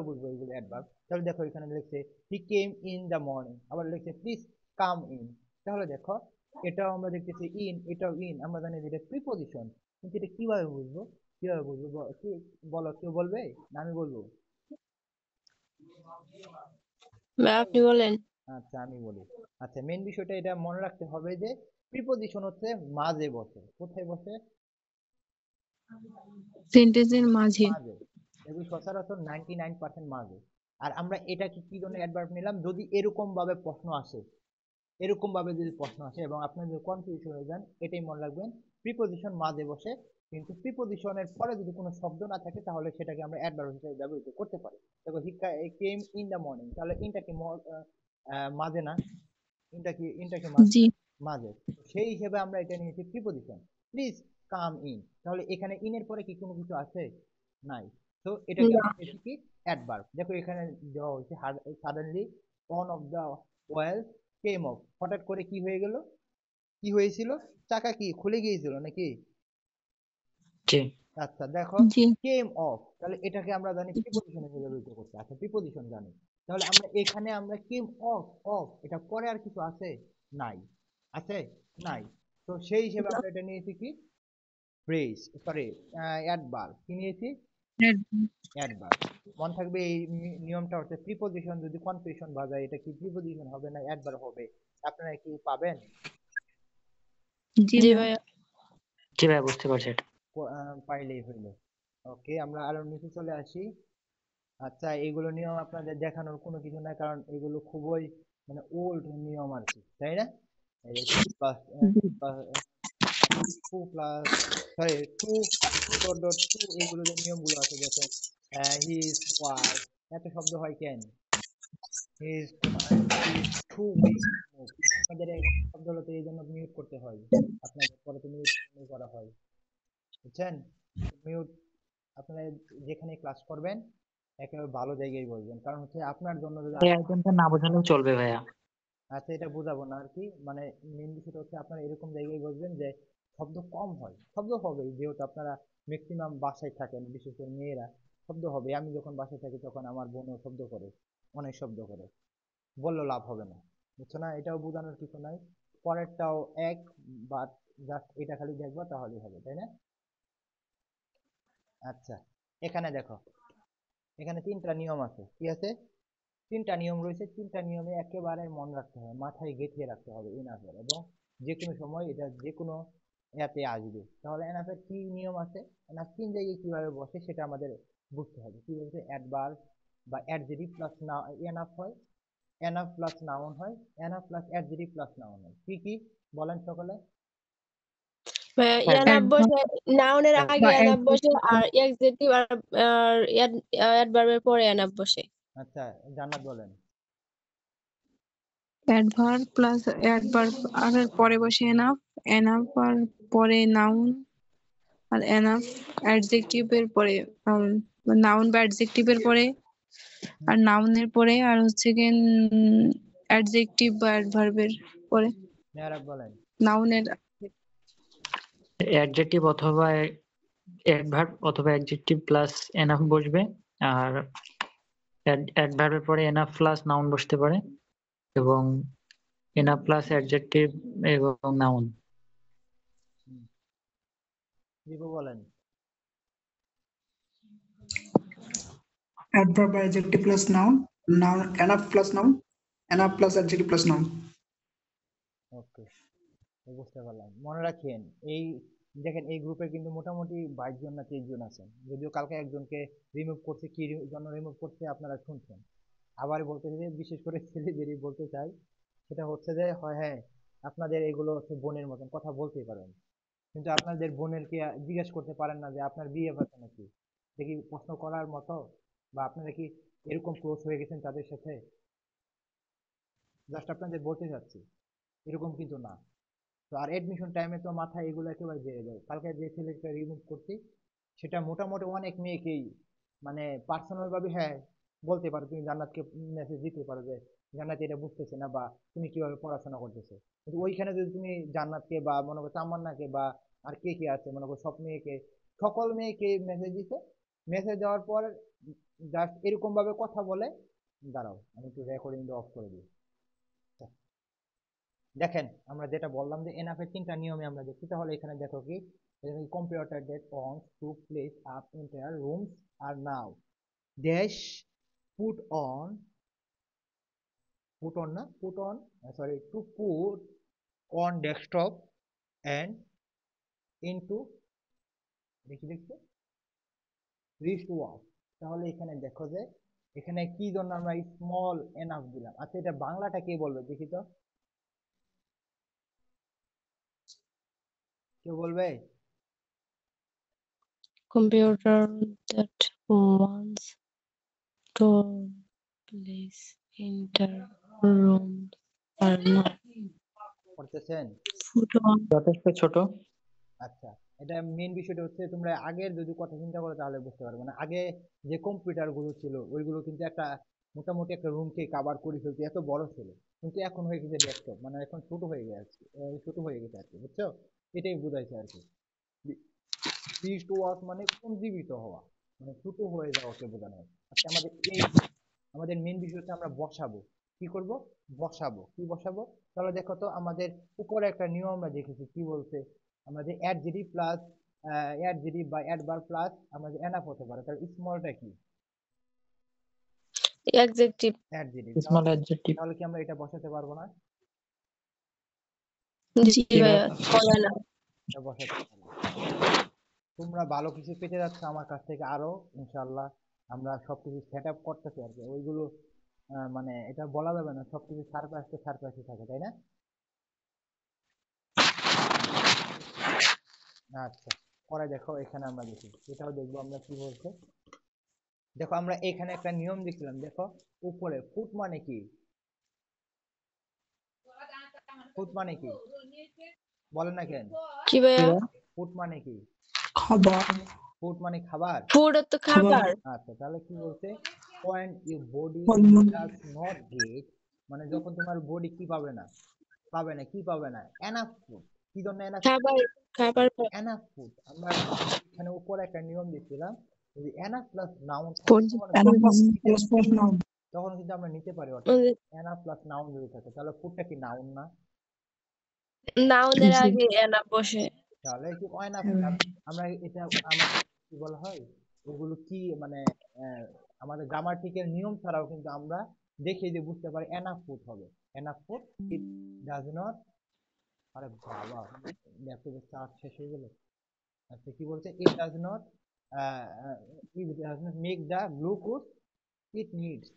বুঝবো এগুলো অ্যাডভার্ব? তাহলে দেখো এখানে লিখছে হি কেম ইন দ্য মর্নিং, আবার লিখছে প্লিজ কাম ইন। তাহলে দেখো এটাও আমরা দেখতেছি ইন, এটাও ইন, আমরা জানি যে এটা প্রিপোজিশন, কিন্তু এটা কিভাবে বুঝবো কি বলো, কেউ বলবে না আমি বলবো? ভাই আপনি বলেন। আচ্ছা আমি বলি। আচ্ছা মেন বিষয়টা এটা মনে রাখতে হবে যে প্রিপোজিশন হচ্ছে মাঝে বসে, কোথায় বসে? সেন্টেন্সের মাঝে মাঝে, এগুলো সচরাচর 99% মাঝে। আর আমরা এটাকে কি জন্য অ্যাডভার্ব নিলাম, যদি এরকম ভাবে প্রশ্ন আসে, এরকম ভাবে যদি প্রশ্ন আসে এবং আপনি যদি কনফিউশন হয়ে যান, এটাই মনে রাখবেন, প্রিপোজিশন মাঝে বসে, কিন্তু প্রিপোজিশনের পরে যদি কোনো শব্দ না থাকে তাহলে সেটাকে আমরা অ্যাডভার্ব হিসেবে ব্যবহৃত করতে পারি। দেখো হি কেম ইন দ্য মর্নিং, তাহলে ইনটা কি মাঝে না? ইনটা কি মাঝে? জি মাঝে। তো সেই হিসেবে আমরা এটা নিয়েছি প্রিপোজিশন। প্লিজ কাম ইন, তাহলে এখানে ইনের পরে কি কোনো কিছু আছে? নাই। তো এটাকে না আমরা পেয়েছি কি অ্যাডভার্ব। দেখো এখানে দেওয়া হয়েছে suddenly one of the wells came off, হঠাৎ করে কি হয়ে গেল, কি হয়েছিল? চাকা কি খুলে গিয়েছিল নাকি? জি আচ্ছা দেখো জি কেম অফ, তাহলে এটাকে আমরা জানি প্রিপোজিশন হিসেবে ব্যবহৃত করতে, আচ্ছা প্রিপোজিশন জানি, তাহলে আমরা এখানে আমরা কেম অফ, অফ এটা পরে আর কিছু আছে? নাই, আছে? নাই। তো সেই হিসেবে আমরা এটা নিয়েছি কি ফ্রেজ, সরি অ্যাডভার্ব, কি নিয়েছি? অ্যাডভার্ব। মনে থাকবে এই নিয়মটা হচ্ছে প্রিপোজিশন যদি কনফিউশন বাজায় এটা কি প্রিপোজিশন হবে না অ্যাডভার্ব হবে, আপনারা কি পাবেন? জি জি ভাই ভাইয়া। জি ভাইয়া, বুঝতে পারছি এটা। পাইলেই হইল। ওকে আমরা আরো নিচে চলে আসি। আচ্ছা এগুলো নিয়ম আপনাদের দেখানোর কোনো কিছু নাই, কারণ এগুলো খুবই মানে ওল্ড নিয়ম আর কি, তাই না? এই যে two plus sorry two dot dot two, এগুলো যে নিয়মগুলো আছে দেখেন, হি ইজ ওয়াইফ, এত শব্দ হয় কেন? হি ইজ টু উইক, আপনাদের এখানে শব্দ হলো তো এই জন্য মিউট করতে হয়, আপনাদের পরে তো মিউট করা হয়, বুঝছেন? মিউট, আপনারা যেখানে ক্লাস করবেন একেবারে ভালো জায়গায় বসবেন, কারণ হচ্ছে আপনার জন্য যদি এই আইটেমটা না বোঝালেও চলবে ভাইয়া। আচ্ছা এটা বোঝাবো না আর কি, মানে মেন বিষয়টা হচ্ছে আপনারা এরকম জায়গায় বসবেন যে শব্দ কম হয়, শব্দ হবে যেহেতু আপনারা ম্যাক্সিমাম বাসায় থাকেন, বিশেষ করে মেয়েরা, শব্দ হবে। আমি যখন বাসায় থাকি তখন আমার বোনও শব্দ করে, অনেক শব্দ করে, বললেও লাভ হবে না, বুঝছো না? এটাও বোঝানোর কিছু নাই, পরেরটাও এক, বাট জাস্ট এটা খালি দেখবা তাহলেই হবে, তাই না? আচ্ছা এখানে দেখো, এখানে তিনটা নিয়ম আছে, কি আছে? তিনটা নিয়ম রয়েছে, তিনটা নিয়মে একেবারে মনে রাখতে হবে, মাথায় গেঁথে রাখতে হবে এনাফের, এবং যে কোনো সময় এটা যে কোনো ইয়াতে আসবে। তাহলে এনাফের কি নিয়ম আছে, এনাফ তিন জায়গায় কিভাবে বসে সেটা আমাদের বুঝতে হবে। কি বলছে? অ্যাডভার্ব বা অ্যাডজেক্টিভ প্লাস এনাফ হয়, এনাফ প্লাস নাউন হয়, enough plus adjective plus noun হয়। কি কি বলেন সকলে? ভাইয়া Adverb ইয়ানাপ বসে, নাউনের আগে বা ইয়ানাপ বসে, adjective আর এক্সেটিভ আর অ্যাডভার্বের পরে ইয়ানাপ বসে। আচ্ছা জান্নাত বলেন। অ্যাডভার্ব প্লাস অ্যাডভার্ব আর পরে বসে এনাফ, এনাফ আর পরে নাউন, আর এনাফ অ্যাডজেক্টিভ এর পরে নাউন, নাউন বা অ্যাডজেক্টিভ এর পরে, আর নাউনের পরে, আর হচ্ছে গিয়ে অ্যাডজেক্টিভ বা অ্যাডভার্বের পরে, মেহরাব বলেন। নাউনের অ্যাডজেক্টিভ অথবা অ্যাডভার্ব অথবা অ্যাডজেক্টিভ প্লাস এনাফ বসবে, আর অ্যাডভার্বের পরে এনাফ প্লাস নাউন বসতে পারে, এবং এনাফ প্লাস অ্যাডজেক্টিভ এবং নাউন। দীপু বলেন। Adverb by adjective plus noun, noun enough plus noun, enough plus adjective plus noun. ওকে, বুঝতে পারলাম। মনে রাখেন এই দেখেন এই গ্রুপে কিন্তু মোটামুটি 22 জন না 23 জন আছেন, যদিও কালকে একজনকে রিমুভ করছে, কি জন্য রিমুভ করছে আপনারা শুনছেন। আবার বলতে যে বিশেষ করে ছেলেদেরই বলতে চাই, সেটা হচ্ছে যে হয় হ্যাঁ আপনাদের এগুলো হচ্ছে বোনের মতন কথা বলতেই পারেন, কিন্তু আপনাদের বোনেরকে জিজ্ঞেস করতে পারেন না যে আপনার বিয়ে হচ্ছে নাকি, দেখি প্রশ্ন করার মতো, বা আপনারা কি এরকম ক্লোজ হয়ে গেছেন তাদের সাথে, জাস্ট আপনাদের বলতে চাচ্ছি, এরকম কিন্তু না। তো আর এডমিশন টাইমে তো মাথায় এগুলো একেবারে জেরে যায়। কালকে যে ছেলেটা রিমুভ করছি সেটা মোটামুটি অনেক মেয়েকেই মানে পার্সোনাল ভাবে হ্যাঁ বলতে পারো, তুমি জান্নাতকে মেসেজ দিতে পারো যে জান্নাত এটা বুঝতেছে না বা তুমি কিভাবে পড়াশোনা করতেছো, কিন্তু ওইখানে যদি তুমি জান্নাতকে বা মনে করো তামান্নাকে বা আর কে কে আছে মনে করো সব মেয়েকে, সকল মেয়েকে মেসেজ দিতে, মেসেজ দেওয়ার পর জাস্ট এরকম ভাবে কথা বলে, দাঁড়াও আমি একটু রেকর্ডিং অফ করে দিই। দেখেন আমরা যেটা বললাম যে এনআফ এর 3টা নিয়মে আমরা দেখি, তাহলে এখানে দেখো কি computer date on to place up entire rooms আর নাও dash put on, put on না put on sorry to put on desktop and into দেখি দেখছো রিস্ট ওয়াচ। তাহলে এখানে দেখো যে এখানে কি জন্য আমরা স্মল এনআফ দিলাম। আচ্ছা এটা বাংলাটা কে বলবে দেখি তো, কেউ বলবে? Computer that wants to place enter rooms or not. করতেছেন? Put on যথেষ্ট ছোট। আচ্ছা, এটা মেন বিষয়টা হচ্ছে তোমরা আগের যদি কথা চিন্তা করো তাহলে বুঝতে পারবে না। আগে যে কম্পিউটার গুলো ছিল ওইগুলো কিন্তু একটা মোটামুটি একটা রুমকে কাভার করে ফেলতে, এত বড় ছিল, কিন্তু এখন হয়ে গেছে ডেস্কটপ, মানে এখন ছোট হয়ে গেছে, ছোট হয়ে গেছে আর কি, বুঝছো? এটাই বোঝাইছে আর কি। ফিস্ট ওয়ার্ক মানে পুঞ্জীবিত হওয়া, মানে ছোট হয়ে যাওয়াকে বোঝানো হয়। আচ্ছা আমাদের মেন বিষয় হচ্ছে আমরা বসাবো, কি করব? বসাবো, কি বসাবো? তাহলে দেখো তো আমাদের উপরে একটা নিয়ম আমরা দেখেছি, কি বলছে আমাদের অ্যাডজেক্টিভ প্লাস অ্যাডজেক্টিভ বা অ্যাডভার্ব প্লাস আমাদের এনাফ হতে পারে, তাহলে স্মলটা কি? adjective. অ্যাডজেক্টিভ। Small adjective. তাহলে কি আমরা এটা বসাতে পারবো না? জি ভাইয়া, চলে না। এটা বসাতে পারবো। তোমরা ভালো কিছু পেতে যাচ্ছ আমার কাছ থেকে আরো, ইনশাল্লাহ আমরা সবকিছু সেট আপ করতেছি আর কি, ওইগুলো মানে এটা বলা যাবে না, সবকিছু সারপ্রাইজে থাকে, তাই না? আচ্ছা, পরে দেখো এখানে আমরা দেখি, এটাও দেখবো আমরা কি বলছে। দেখো আমরা এখানে একটা নিয়ম দেখছিলাম, দেখো উপরে ফুট মানে কি? ফুট মানে কি বলেন না কেন? কি ভাইয়া? ফুট মানে কি? খাবার, ফুড মানে খাবার। ফুড তো খাবার। আচ্ছা তাহলে কি বলছে, পয়েন্ট ইউর বডি ফলমূল, ডাজ নট গেট, মানে যখন তোমার বডি কি পাবে না, কি পাবে না, এনাফ ফুড। কি জন্য এনাফ? খাবার খাবার পায়। Enough food. আমরা এখানে উপরে একটা নিয়ম দিচ্ছিলাম, যদি enough plus noun plus plus noun, তখন কিন্তু আমরা নিতে পারি, অর্থাৎ এনাফ প্লাস নাউন যদি থাকে তাহলে ফুডটা কি নাউন না? নাউনের জি, আগে এনা বসে। তাহলে কি এনাফ, হ্যাঁ, আমরা এটা আমাদের কি বলা হয় ওগুলো কি মানে আমাদের গ্রামাটিক্যাল নিয়ম ছাড়াও কিন্তু আমরা দেখে যে বুঝতে পারি এনাফ ফুড হবে, enough food it does not, আরে বাবা ল্যাপটপের চার্জ শেষ হয়ে গেল। আচ্ছা কি বলছে, it does not make the glucose it needs.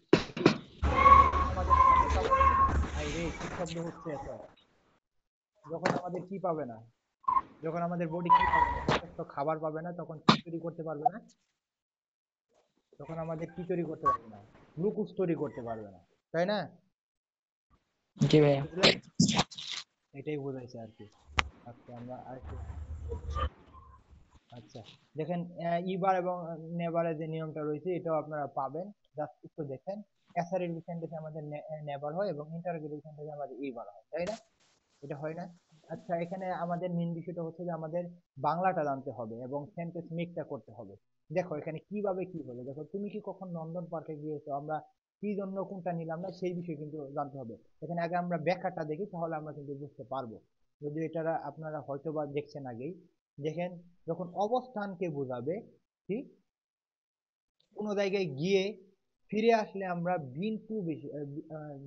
আমাদের রে কি শব্দ হচ্ছে এত, যখন আমাদের কি পাবে না, যখন আমাদের বডি কি পাবে না, যথেষ্ট খাবার পাবে না, তখন কি তৈরি করতে পারবে না, তখন আমাদের কি তৈরি করতে পারবে না, গ্লুকোজ তৈরি করতে পারবে না, তাই না? জি ভাইয়া। বুঝলেন? এটাই বোঝাইছে আর কি। আচ্ছা আমরা আরেকটু, আচ্ছা দেখেন ইবার এবং নেভারের যে নিয়মটা রয়েছে এটাও আপনারা পাবেন, জাস্ট একটু দেখেন। অ্যাসারেটিভ সেন্টেন্সে আমাদের নেভার হয় এবং ইন্টারোগেটিভ সেন্টেন্সে আমাদের ইবার হয়, তাই না? এটা হয় না? আচ্ছা এখানে আমাদের মেন বিষয়টা হচ্ছে যে আমাদের বাংলাটা জানতে হবে এবং সেন্টেন্স মেকটা করতে হবে। দেখো এখানে কিভাবে কি হলো, দেখো তুমি কি কখন নন্দন পার্কে গিয়েছো? আমরা কি জন্য কোনটা নিলাম না সেই বিষয়ে কিন্তু জানতে হবে। এখানে আগে আমরা ব্যাখ্যাটা দেখি, তাহলে আমরা কিন্তু বুঝতে পারবো। যদি এটা আপনারা হয়তো বা দেখছেন আগেই, দেখেন যখন অবস্থানকে বোঝাবে, ঠিক কোনো জায়গায় গিয়ে ফিরে আসলে আমরা বিন টু বেশি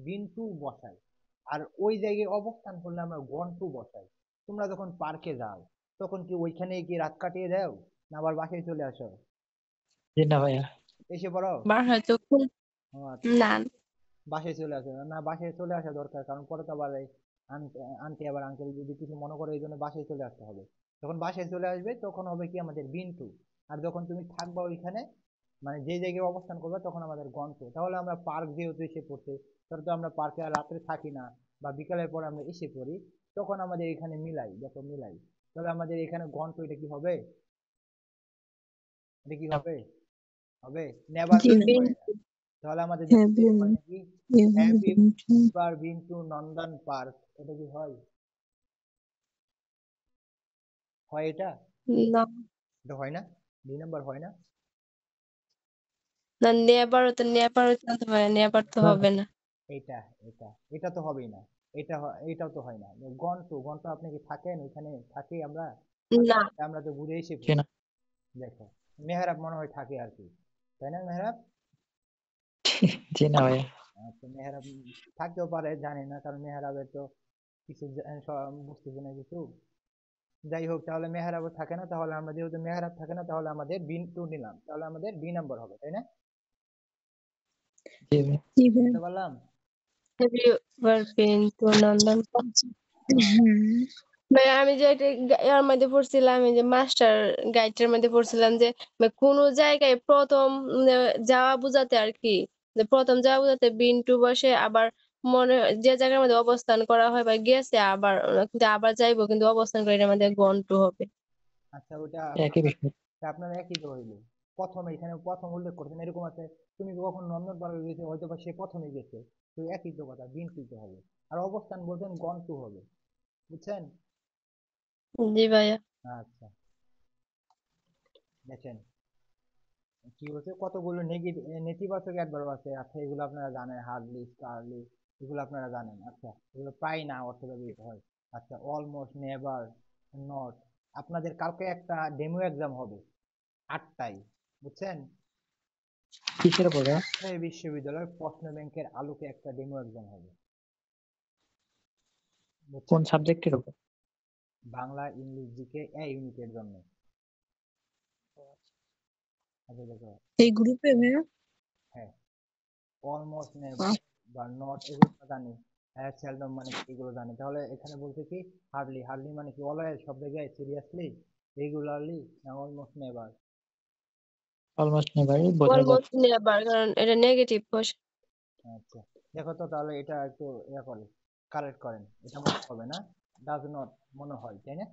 বিন টু বসাই, আর ওই জায়গায় অবস্থান করলে আমরা গন টু বসাই। তোমরা যখন পার্কে যাও তখন কি ওইখানে গিয়ে রাত কাটিয়ে দাও, না আবার বাসায় চলে আসো? জি না ভাইয়া। এসে পড়ো? বাসায় তো ও আচ্ছা, না বাসায় চলে আসে না? বাসায় চলে আসা দরকার, কারণ পরে তো আবার এই আন্টি আবার আঙ্কেল যদি কিছু মনে করে, এই জন্য বাসায় চলে আসতে হবে। যখন বাসায় চলে আসবে তখন হবে কি আমাদের বিন টু, আর যখন তুমি থাকবা ওইখানে, মানে যে জায়গায় অবস্থান করবে, তখন আমাদের গন্ত। তাহলে আমরা পার্ক যেহেতু এসে পড়তে, তাহলে তো আমরা পার্কে আর রাত্রে থাকি না, বা বিকালের পর আমরা এসে পড়ি, তখন আমাদের এখানে মিলাই, দেখো মিলাই, তাহলে আমাদের এখানে গন্ত, এটা কি হবে? এটা কি হবে? হবে নেভার জি না হয় না। তাহলে আমাদের হ্যাঁ মানে কি, have ever been to Nandan park, এটা কি হয়? হয় এটা? না এটা হয় না? 2 নম্বর হয় না? না নেপার তো হয় নেপার তো হবে না। এটা এটা এটা তো হবেই না। এটাও তো হয় না। গন্টু গন্টু আপনি কি থাকেন ওইখানে? থাকি আমরা? না আমরা তো ঘুরে এসে জি পড়ি। না। দেখো মেহরাব মনে হয় থাকে আর কি, তাই না মেহরাব? জি না ভাইয়া। আচ্ছা, মেহরাব থাকতেও পারে, জানি না, কারণ মেহরাবের তো কিছু বুঝতেছি না কিছু। যাই হোক, তাহলে মেহরাবও থাকে না, তাহলে আমরা যেহেতু মেহরাব থাকে না, তাহলে আমাদের বিন টু নিলাম, তাহলে আমাদের 2 নম্বর হবে, তাই না? জি ভাইয়া। জি ভাই বুঝতে পারলাম? have you ever been to Nandan park? হুম ভাই আমি যে এর মধ্যে পড়ছিলাম, এই যে মাস্টার গাইডের মধ্যে পড়ছিলাম যে ভাই কোনো জায়গায় প্রথম যাওয়া বোঝাতে আর কি, যে প্রথম যাওয়া বোঝাতে বিন টু বসে, আবার যে জায়গার মধ্যে অবস্থান করা হয় বা গেছে আবার কিন্তু আবার যাইবো কিন্তু অবস্থান করে এটার মধ্যে গন টু হবে। আচ্ছা, ওটা একই বিষয়। আপনার একই তো হইলো। প্রথমে এখানে প্রথম উল্লেখ করছেন, এরকম আছে তুমি কখন নন্দন পার্কে গেছো, হয়তো বা সে প্রথমে গেছে, তো একই তো কথা, বিন টু হবে। আর অবস্থান বলছেন গন টু হবে, বুঝছেন? জি ভাইয়া। আচ্ছা, দেখেন কি বলছে, কতগুলো নেতিবাচক অ্যাডভার্ব আছে। আচ্ছা, এগুলো আপনারা জানেন, হার্ডলি, স্কারলি, এগুলো আপনারা জানেন। আচ্ছা, এগুলো প্রায় না অর্থ ব্যবহৃত হয়। আচ্ছা, অলমোস্ট, নেভার, নট। আপনাদের কালকে একটা ডেমো এক্সাম হবে 8টায়, বুঝছেন? কিসের উপর ভাইয়া? রাজশাহী বিশ্ববিদ্যালয়ের প্রশ্ন ব্যাংকের আলোকে একটা ডেমো এক্সাম হবে, কোন বুঝছেন? সাবজেক্টের উপর? বাংলা, ইংলিশ, জিকে ইউনিটের জন্য। আচ্ছা দেখো, এই গ্রুপে ভাইয়া হ্যাঁ, অলমোস্ট, নেভার বা নট, এগুলো তো জানি। হ্যাঁ, সেলডম মানে কি, এগুলো জানি। তাহলে এখানে বলছে কি, হার্ডলি, হার্ডলি মানে কি, অলওয়েজ, সব জায়গায়, সিরিয়াসলি, রেগুলারলি, না অলমোস্ট নেভার? অলমোস্ট নেভারই বোঝা অলমোস্ট যাচ্ছে। নেবার, কারণ এটা নেগেটিভ বসে। আচ্ছা, দেখো তো তাহলে এটা একটু করে কারেক্ট করেন। এটা মনে হবে না, ডাজ নট মনে হয়, তাই না?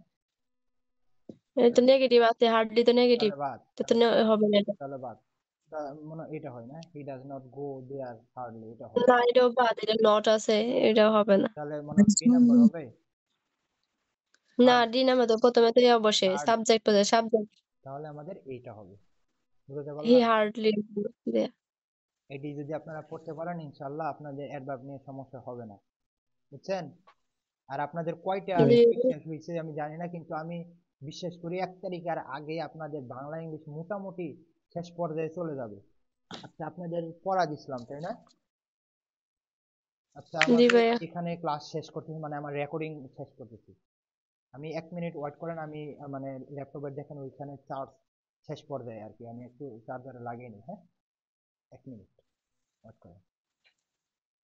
এটা তো নেগেটিভ আছে, হার্ডলি তো নেগেটিভ, তাহলে বাদ, তো তো হবে না এটা। তাহলে বাদ। মনে এটা হয় না, he does not go there hardly, এটা হয়। না এটাও বাদ, এটা নট আছে, এটাও হবে না। তাহলে মনে হয় 2 নম্বর হবে। না হার্ড, ডি নামে তো প্রথমে তো ইয়া বসে, হার্ড, সাবজেক্ট বসে, সাবজেক্ট তাহলে আমাদের এইটা হবে। বুঝতে হি পারলাম? হার্ডলি। এটি যদি আপনারা পড়তে পারেন, ইনশাল্লাহ আপনাদের অ্যাডভার্ব নিয়ে সমস্যা হবে না, বুঝছেন? আর আপনাদের কয়টা জি ভাই। টপিক শেষ হয়েছে আমি জানি না, কিন্তু আমি বিশ্বাস করি 1 তারিখের আগে আপনাদের বাংলা ইংলিশ মোটামুটি শেষ পর্যায়ে চলে যাবে। আচ্ছা, আপনাদের পড়া দিছিলাম, তাই না? আচ্ছা, জি আমাদের ভাইয়া। এখানে ক্লাস শেষ করতেছি, মানে আমার রেকর্ডিং শেষ করতেছি। আমি 1 মিনিট ওয়েট করেন, আমি মানে ল্যাপটপের দেখেন ওইখানে চার্জ শেষ পর্যায়ে আর কি, আমি একটু চার্জারে লাগিয়ে নিই, হ্যাঁ? 1 মিনিট ওয়েট করেন।